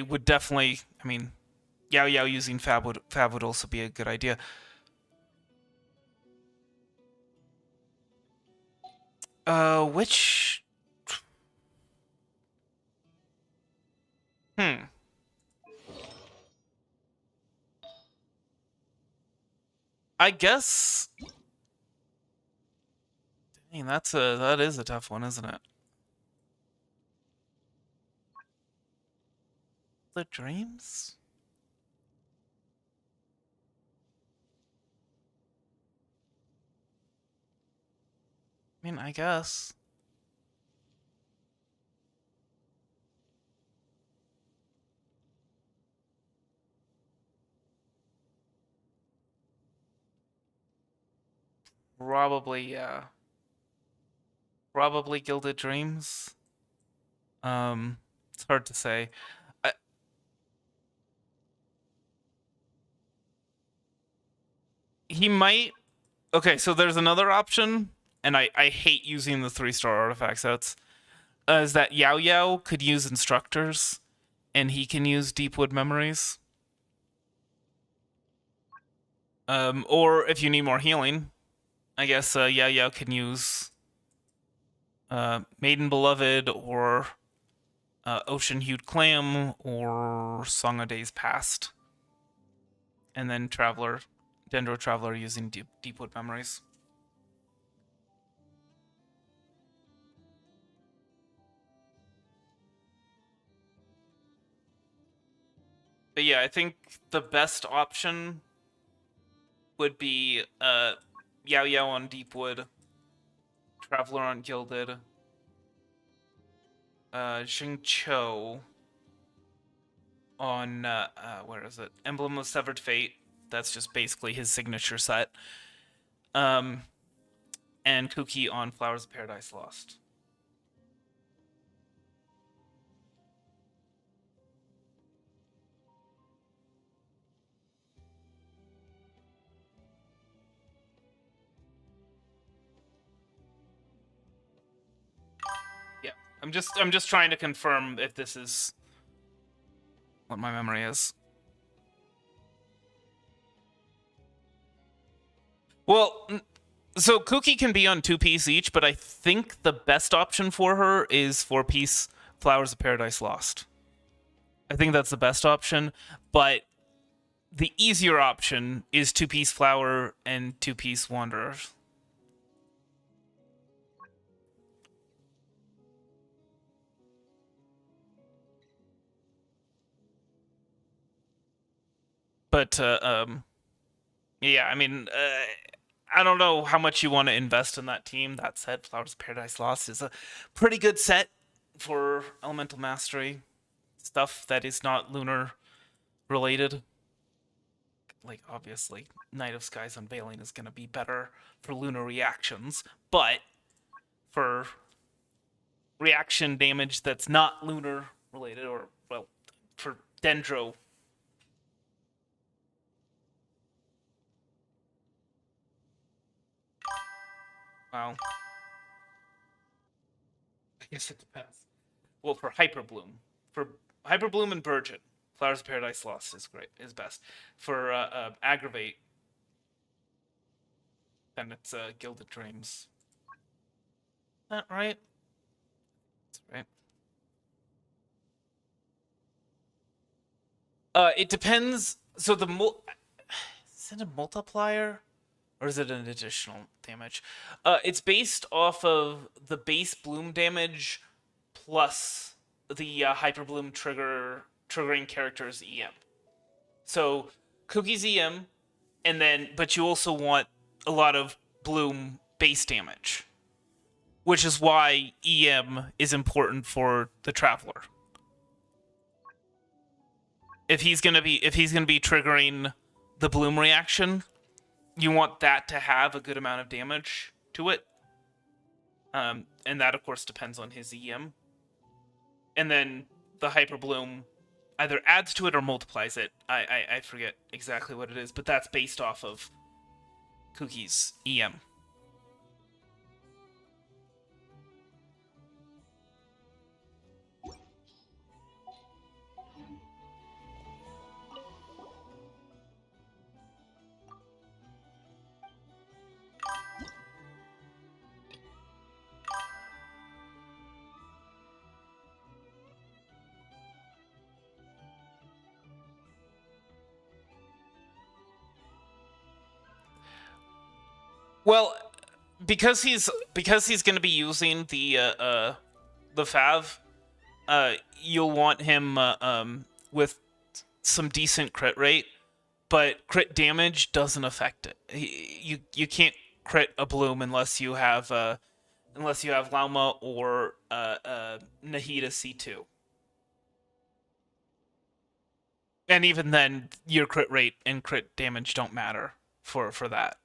would definitely. I mean, YoYo using Fav would also be a good idea. Which? I guess. Dang, that is a tough one, isn't it? The Dreams? I mean, I guess. Probably, yeah. Probably Gilded Dreams. It's hard to say. He might. Okay, so there's another option, and I hate using the 3-star artifact sets. Is that YoYo could use Instructors, and he can use Deepwood Memories. Or if you need more healing, I guess YoYo can use Maiden Beloved, or Ocean Hued Clam, or Song of Days Past. And then Dendro Traveler using Deepwood Memories. But yeah, I think the best option would be YoYo on Deepwood, Traveler on Gilded, Xingqiu on where is it? Emblem of Severed Fate. That's just basically his signature set. And Kuki on Flowers of Paradise Lost. Yeah, I'm just trying to confirm if this is what my memory is. Well, so Kuki can be on 2-piece each, but I think the best option for her is 4-piece Flowers of Paradise Lost. I think that's the best option, but the easier option is 2-piece Flower and 2-piece Wanderer. But yeah, I mean, I don't know how much you want to invest in that team. That said, Flowers of Paradise Lost is a pretty good set for Elemental Mastery. Stuff that is not lunar related. Like, obviously, Night of Sky's Unveiling is going to be better for lunar reactions, but for reaction damage that's not lunar related, or, well, for Dendro. Well, I guess it depends. Well, for Hyperbloom. For Hyperbloom and Burgeon, Flowers of Paradise Lost is best. For Aggravate, then it's Gilded Dreams. Is that right? That's right. It depends. So is it a multiplier or is it an additional damage? It's based off of the base bloom damage plus the Hyperbloom triggering character's EM. So Cookie's EM, and then but you also want a lot of bloom base damage, which is why EM is important for the Traveler. If he's gonna be triggering the bloom reaction, you want that to have a good amount of damage to it. And that of course depends on his EM. And then the Hyper Bloom either adds to it or multiplies it. I forget exactly what it is, but that's based off of Cookie's EM. Well, because he's going to be using the Fav, you'll want him with some decent crit rate, but crit damage doesn't affect it. You can't crit a bloom unless you have Lauma or Nahida C2. And even then, your crit rate and crit damage don't matter for that.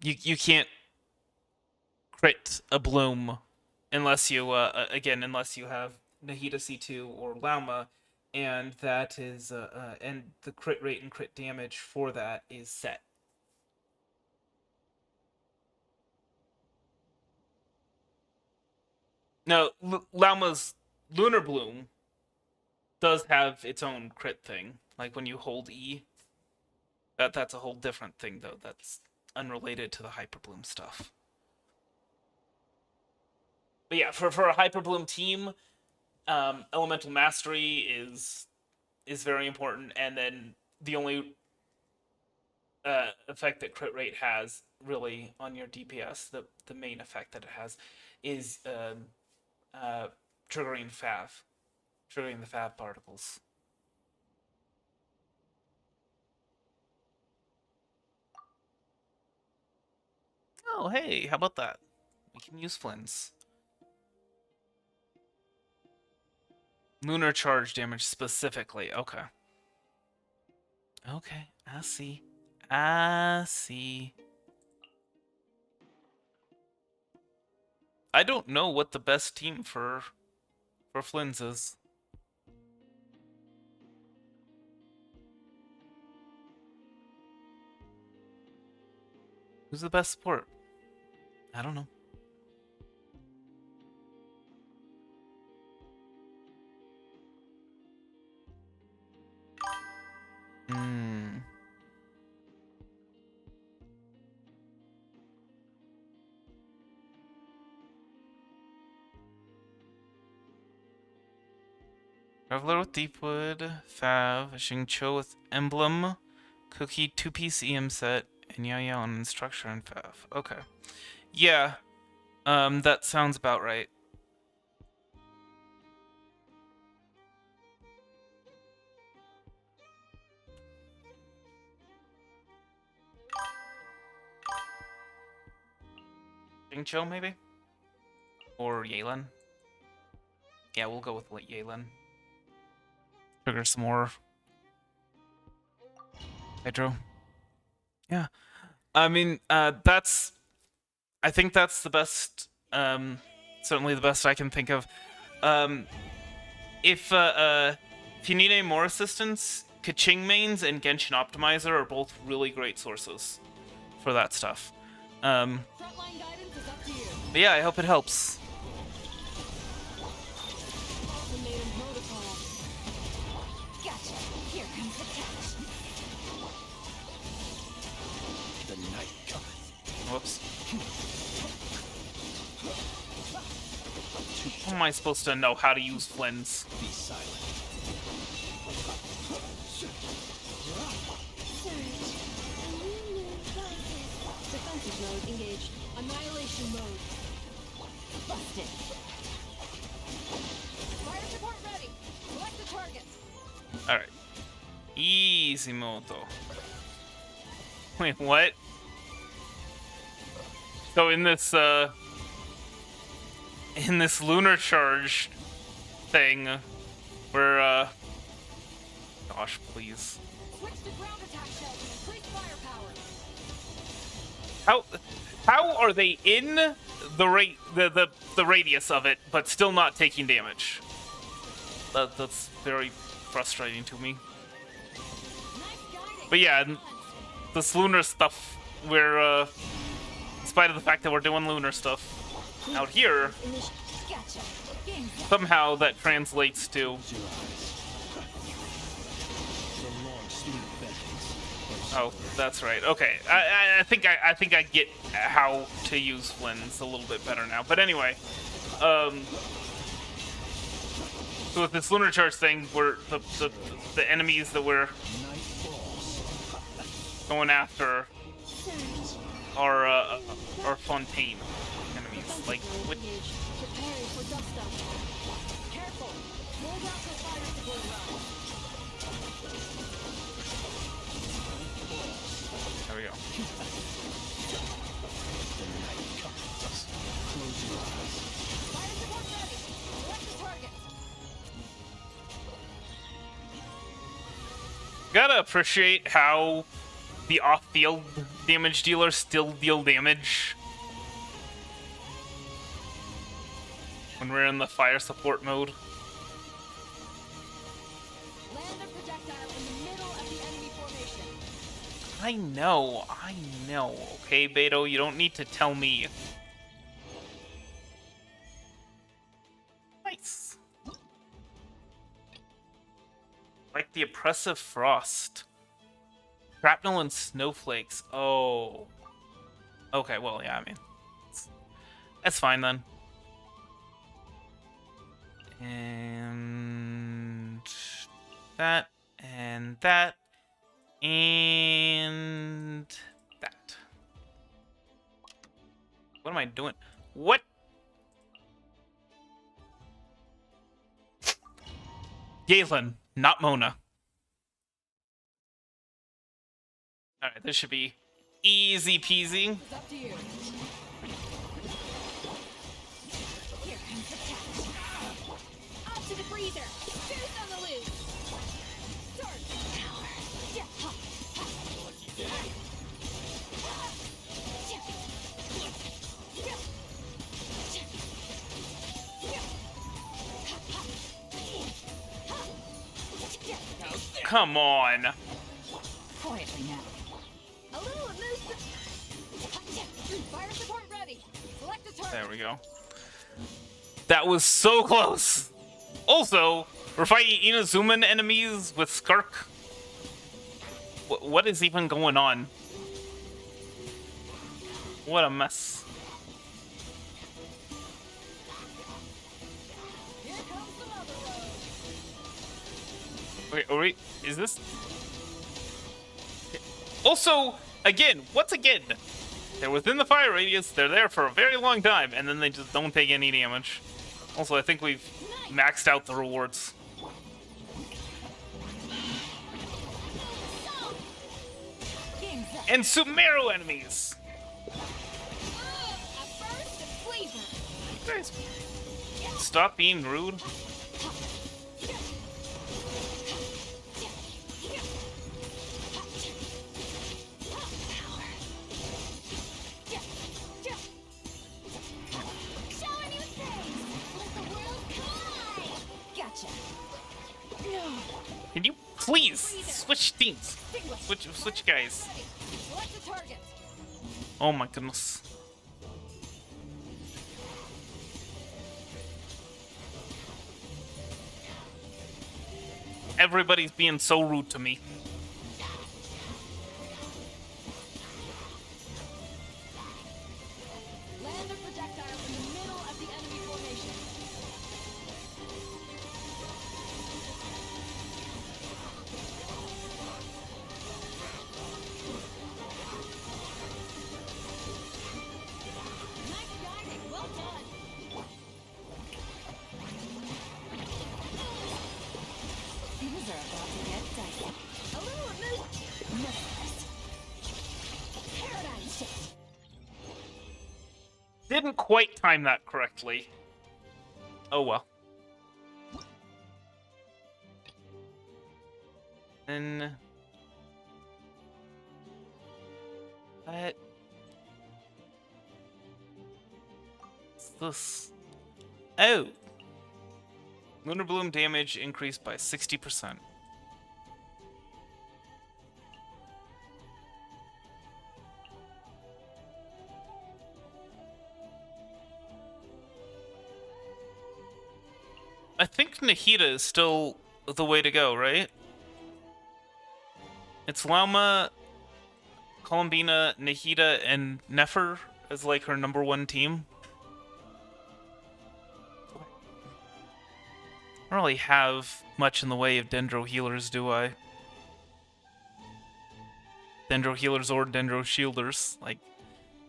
You can't crit a bloom unless you unless you have Nahida C2 or Lauma, and that is and the crit rate and crit damage for that is set. Now, Lauma's Lunar Bloom does have its own crit thing, like when you hold E. That's a whole different thing though. That's unrelated to the Hyperbloom stuff. But yeah, for a Hyperbloom team, Elemental Mastery is very important, and then the only effect that crit rate has really on your DPS, the main effect that it has, is triggering the Fav particles. Oh, hey, how about that? We can use Flynn's. Lunar charge damage specifically. Okay. Okay, I see. I see. I don't know what the best team for Flynn's is. Who's the best support? I don't know. Traveler with Deepwood, Fav, Xingqiu with Emblem, Cookie 2-piece EM set, and Yaya on Instructor and Fav. Okay. Yeah. That sounds about right. Xingqiu, maybe? Or Yalen? Yeah, we'll go with Yalen. Trigger some more hydro. Yeah. I mean, I think that's the best, certainly the best I can think of. If you need any more assistance, Kaching mains and Genshin Optimizer are both really great sources for that stuff. Frontline guidance is up to you. But yeah, I hope it helps. Ultimatum protocol. Gotcha. Here comes the catch. The night cometh. Whoops. How am I supposed to know how to use Flynn's? Be silent. Defensive mode engaged. Annihilation mode. Busted. Fire support ready. Select the target. Alright. Easy moto. Wait, what? So in this lunar charge thing, where gosh, please. Switch to ground attack shells and increase firepower. How are they in the radius of it, but still not taking damage? That's very frustrating to me. Nice guiding. But yeah, this lunar stuff, we're in spite of the fact that we're doing lunar stuff out here, Gotcha. Game's up. somehow that translates to. Close your eyes. The long sleep beckons. Oh, that's right. Okay, I think I get how to use Flynn's a little bit better now. But anyway, so with this lunar charge thing, we're the enemies that we're Night falls. going after are Fontaine enemies. Like, Defensive mode what? engaged. Preparing for dust up. Careful. Hold out till fire support arrives. There we go. The night cometh. Close your eyes. Fire support ready. Select the target. Gotta appreciate how the off-field damage dealers still deal damage when we're in the fire support mode. Land a projectile in the middle of the enemy formation. I know. Okay, Beto, you don't need to tell me. Nice. Like the oppressive frost. Shrapnel and snowflakes. Oh. Okay, well, yeah, I mean, that's fine then. And that, and that, and that. What am I doing? What? Galen, not Mona. Alright, this should be easy peasy. It's up to you. Here comes the catch. Up to the breather. come on. Quietly now. A little amusement. Fire support ready. Select a target. There we go. That was so close. Also, we're fighting Inazuman enemies with Skark. What is even going on? What a mess. Here comes the mother road. Wait, is this? Also, again, once again, they're within the fire radius, they're there for a very long time, and then they just don't take any damage. Also, I think we've maxed out the rewards. Game's up. And Sumeru enemies! A burst of flavor. Guys, stop being rude. Showing you things. Let the world collide. Gotcha. Can you please switch teams? Switch guys. Select a target. Oh my goodness. Everybody's being so rude to me. Land a projectile in the middle of the enemy formation. Nice guiding. Well done. Things are about to get dicey. A little amusement. Merciless. Paradigm shift. Didn't quite time that correctly. Oh well. Then... What? What's this? Oh! Lunar Bloom damage increased by 60%. I think Nahida is still the way to go, right? It's Lauma, Columbina, Nahida, and Nefer as like her #1 team. I don't really have much in the way of Dendro healers, do I? Dendro healers or Dendro shielders. Like,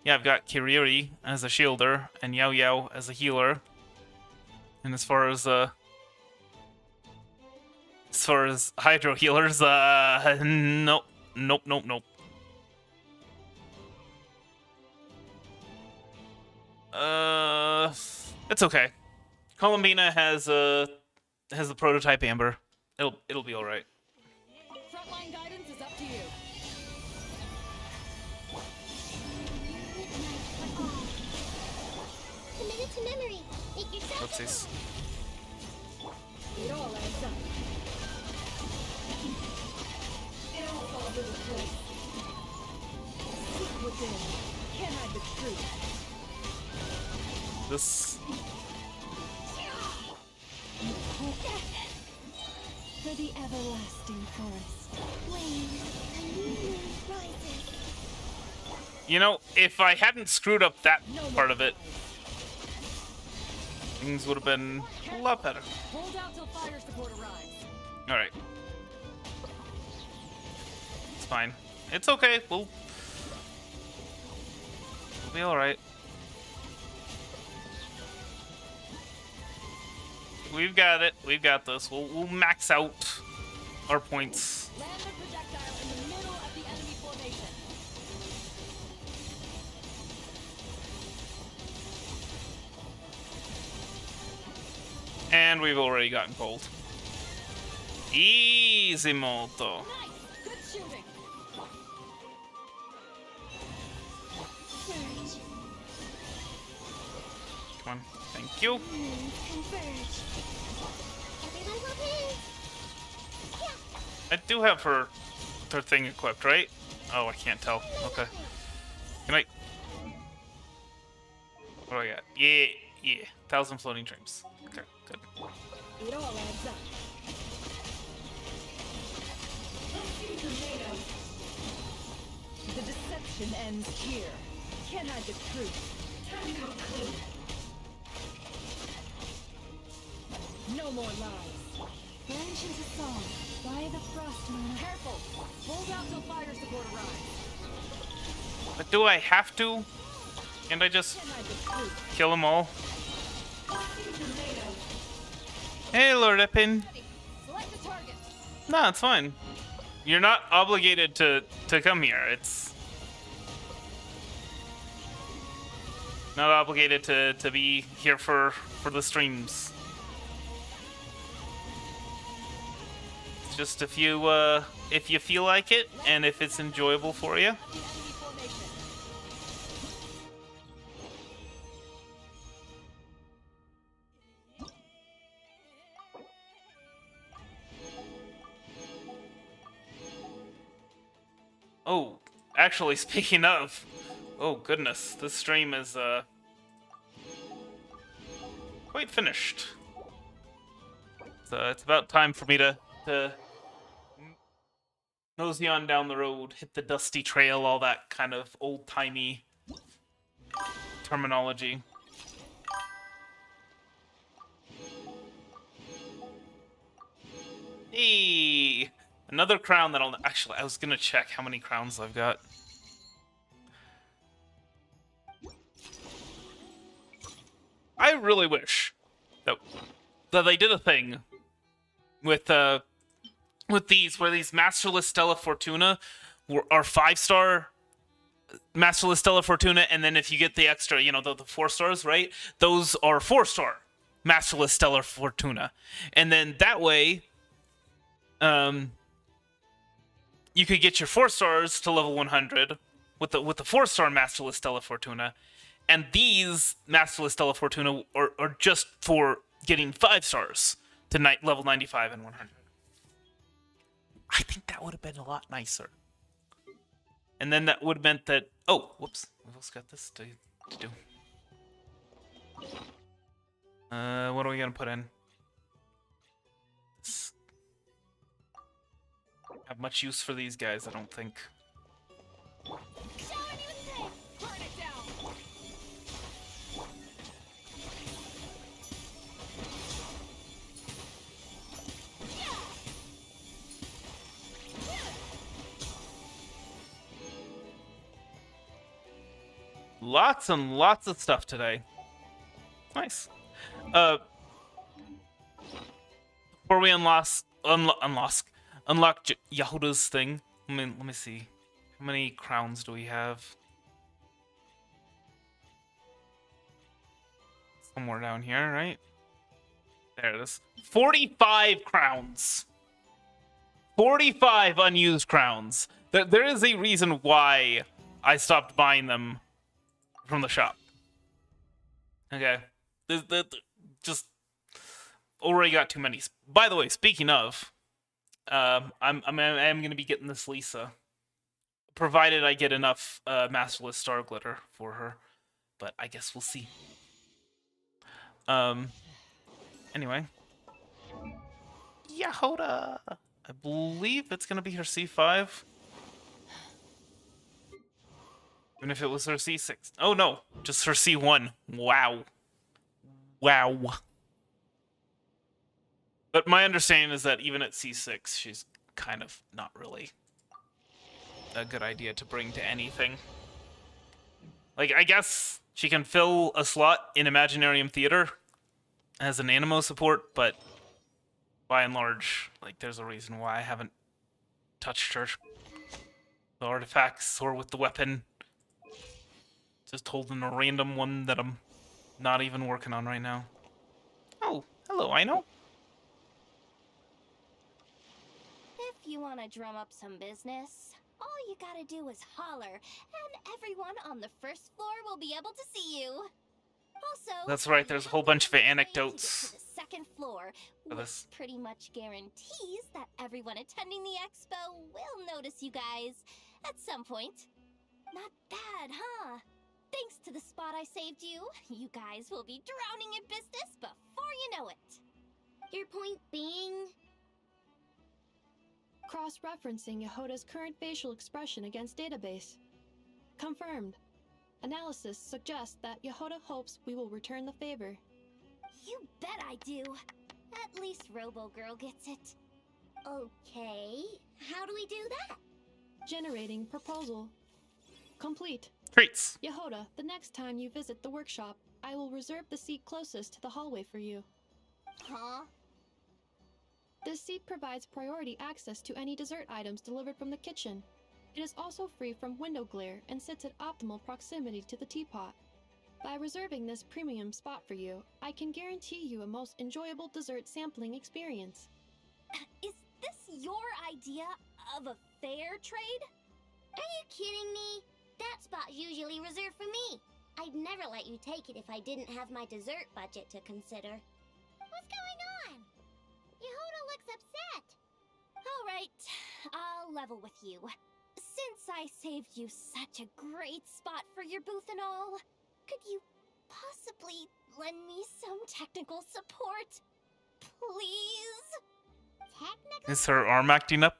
yeah, I've got Kiriri as a shielder and Yao Yao as a healer. And as far as hydro healers, nope. It's okay. Columbina has the prototype Amber. It'll be all right. Frontline guidance is up to you. Commit it to memory. Make yourself. Oopsies. It all adds up. It all falls into place. Seek within. Can't hide the truth. This For the everlasting forest. Wayne, a new moon rises. You know, if I hadn't screwed up that part of it, things would have been a lot better. Hold out till fire support arrives. Alright. It's fine. It's okay. We'll be alright. We've got it. We've got this. We'll max out our points. Land a projectile in the middle of the enemy formation. And we've already gotten gold. Easy molto. Nice! Good shooting! Surge. Come on. Thank you. Moons converge. Everyone hold hands. I do have her thing equipped, right? Oh, I can't tell. Okay. Can I? What do I got? Yeah. 1,000 floating dreams. Okay, good. It all adds up. The deception ends here. Can't hide the truth. No more lies. Mentions a song by the Frost Moon. Careful. Hold out till fire support arrives. But do I have to? Can't I just Can't hide the truth. kill them all? Hey, Lord Eppin. Select the target. No, it's fine. You're not obligated to come here. It's not obligated to be here for the streams. It's just if you feel like it and if it's enjoyable for you. Enemy formation. Oh, actually, speaking of, oh goodness, this stream is quite finished. So it's about time for me to nosy on down the road, hit the dusty trail, all that kind of old-timey terminology. Hey, another crown that I was gonna check how many crowns I've got. I really wish that they did a thing with these where these Masterless Stella Fortuna are 5-star Masterless Stella Fortuna, and then if you get the extra, you know, the 4 stars, right? Those are 4-star Masterless Stella Fortuna, and then that way, you could get your 4 stars to level 100 with the 4-star Masterless Stella Fortuna, and these Masterless Stella Fortuna are just for getting 5 stars to level 95 and 100. I think that would have been a lot nicer. And then that would have meant that... Oh, whoops. We've also got this to do. What are we going to put in? Have much use for these guys, I don't think. Showing you thing. Burn it down. Lots and lots of stuff today. Nice. Before we unlock Yahuda's thing, let me see. How many crowns do we have? Somewhere down here, right? There it is. 45 crowns. 45 unused crowns. There is a reason why I stopped buying them from the shop. Okay. Just already got too many. By the way, speaking of, I am going to be getting this Lisa, provided I get enough Masterless Star Glitter for her. But I guess we'll see. Anyway, Yahoda. I believe it's going to be her C5. Even if it was her C6. Oh no, just her C1. Wow. Wow. But my understanding is that even at C6, she's kind of not really a good idea to bring to anything. Like, I guess she can fill a slot in Imaginarium Theater as an Animo support, but by and large, like, there's a reason why I haven't touched her. The artifacts or with the weapon. Just holding a random one that I'm not even working on right now. Oh, hello, I know. If you want to drum up some business, all you gotta do is holler, and everyone on the first floor will be able to see you. Also, That's right, there's a whole bunch of to get anecdotes. to the second floor, for which this. pretty much guarantees that everyone attending the expo will notice you guys at some point. Not bad, huh? Thanks to the spot I saved you, you guys will be drowning in business before you know it. Your point being? Cross-referencing Yehoda's current facial expression against database. Confirmed. Analysis suggests that Yehoda hopes we will return the favor. You bet I do. At least Robo-Girl gets it. Okay, how do we do that? Generating proposal. Complete. Treats. Yehoda, the next time you visit the workshop, I will reserve the seat closest to the hallway for you. Huh? This seat provides priority access to any dessert items delivered from the kitchen. It is also free from window glare and sits at optimal proximity to the teapot. By reserving this premium spot for you, I can guarantee you a most enjoyable dessert sampling experience. Is this your idea of a fair trade? Are you kidding me? That spot's usually reserved for me. I'd never let you take it if I didn't have my dessert budget to consider. What's going on? Yehoda looks upset. All right, I'll level with you. Since I saved you such a great spot for your booth and all, could you possibly lend me some technical support? Please? Technical? Is her arm acting up?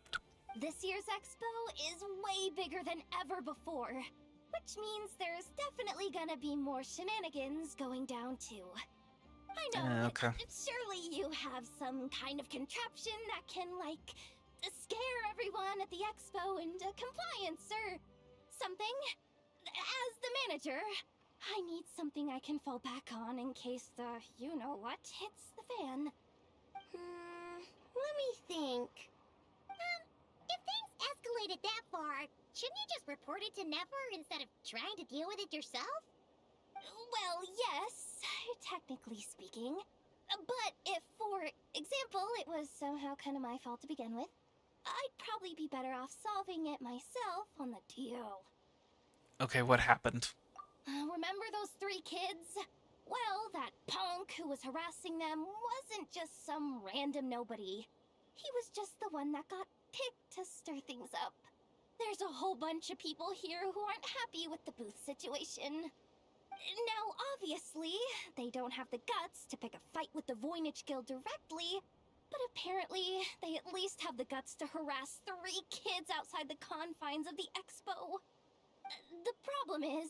This year's expo is way bigger than ever before, which means there's definitely gonna be more shenanigans going down too. I know, Okay. surely you have some kind of contraption that can, like, scare everyone at the expo into compliance or something. As the manager, I need something I can fall back on in case the you-know-what hits the fan. Let me think. If things escalated that far, shouldn't you just report it to Nefer instead of trying to deal with it yourself? Well, yes, technically speaking. But if, for example, it was somehow kind of my fault to begin with, I'd probably be better off solving it myself on the DL. Okay, what happened? Remember those 3 kids? Well, that punk who was harassing them wasn't just some random nobody. He was just the one that got picked to stir things up. There's a whole bunch of people here who aren't happy with the booth situation. Now, obviously, they don't have the guts to pick a fight with the Voynich Guild directly, but apparently they at least have the guts to harass 3 kids outside the confines of the expo. The problem is,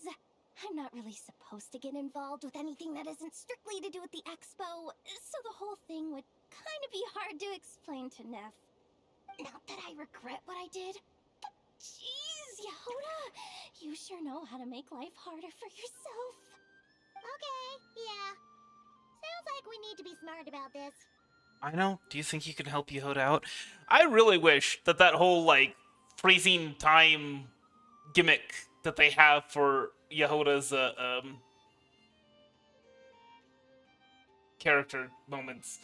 I'm not really supposed to get involved with anything that isn't strictly to do with the expo, so the whole thing would kind of be hard to explain to Neff. Not that I regret what I did, but jeez, Yehoda, you sure know how to make life harder for yourself. Okay, yeah. Sounds like we need to be smart about this. I know. Do you think you can help Yehoda out? I really wish that that whole, like, freezing time gimmick that they have for Yehoda's character moments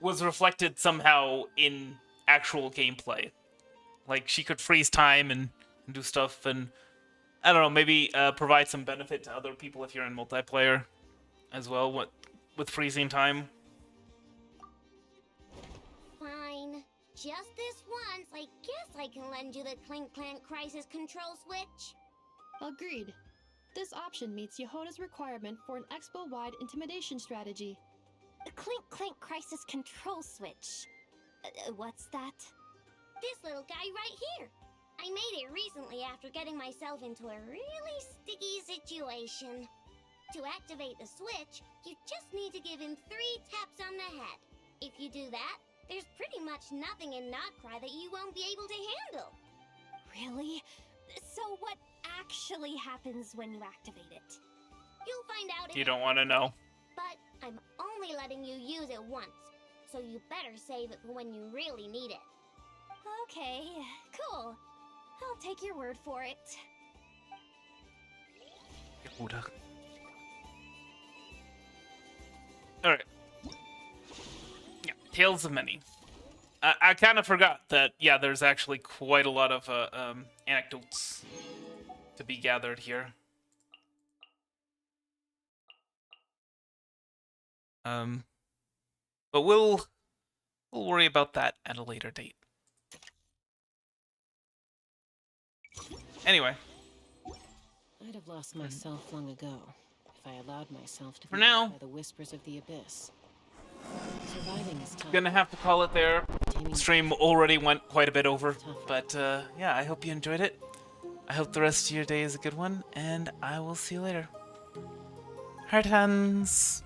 was reflected somehow in actual gameplay. Like, she could freeze time and do stuff, and I don't know, maybe provide some benefit to other people if you're in multiplayer as well, with freezing time. Fine. Just this once, I guess I can lend you the Clink Clank Crisis Control Switch. Agreed. This option meets Yehoda's requirement for an expo-wide intimidation strategy. The Clink Clank Crisis Control Switch. What's that? This little guy right here. I made it recently after getting myself into a really sticky situation. To activate the switch, you just need to give him 3 taps on the head. If you do that, there's pretty much nothing in Notcry that you won't be able to handle. Really? So what actually happens when you activate it? You'll find out. You don't want to know. But I'm only letting you use it once, so you better save it for when you really need it. Okay, cool. I'll take your word for it. Yehoda. Alright. Yeah, Tales of Many. I kind of forgot that, yeah, there's actually quite a lot of anecdotes to be gathered here. But we'll We'll worry about that at a later date. Anyway, I'd have lost myself long ago if I allowed myself to For be now. led by the whispers of the abyss. Surviving is tough. gonna have to call it there. Taming Stream already went quite a bit over, but yeah, I hope you enjoyed it. I hope the rest of your day is a good one, and I will see you later. Heart hands.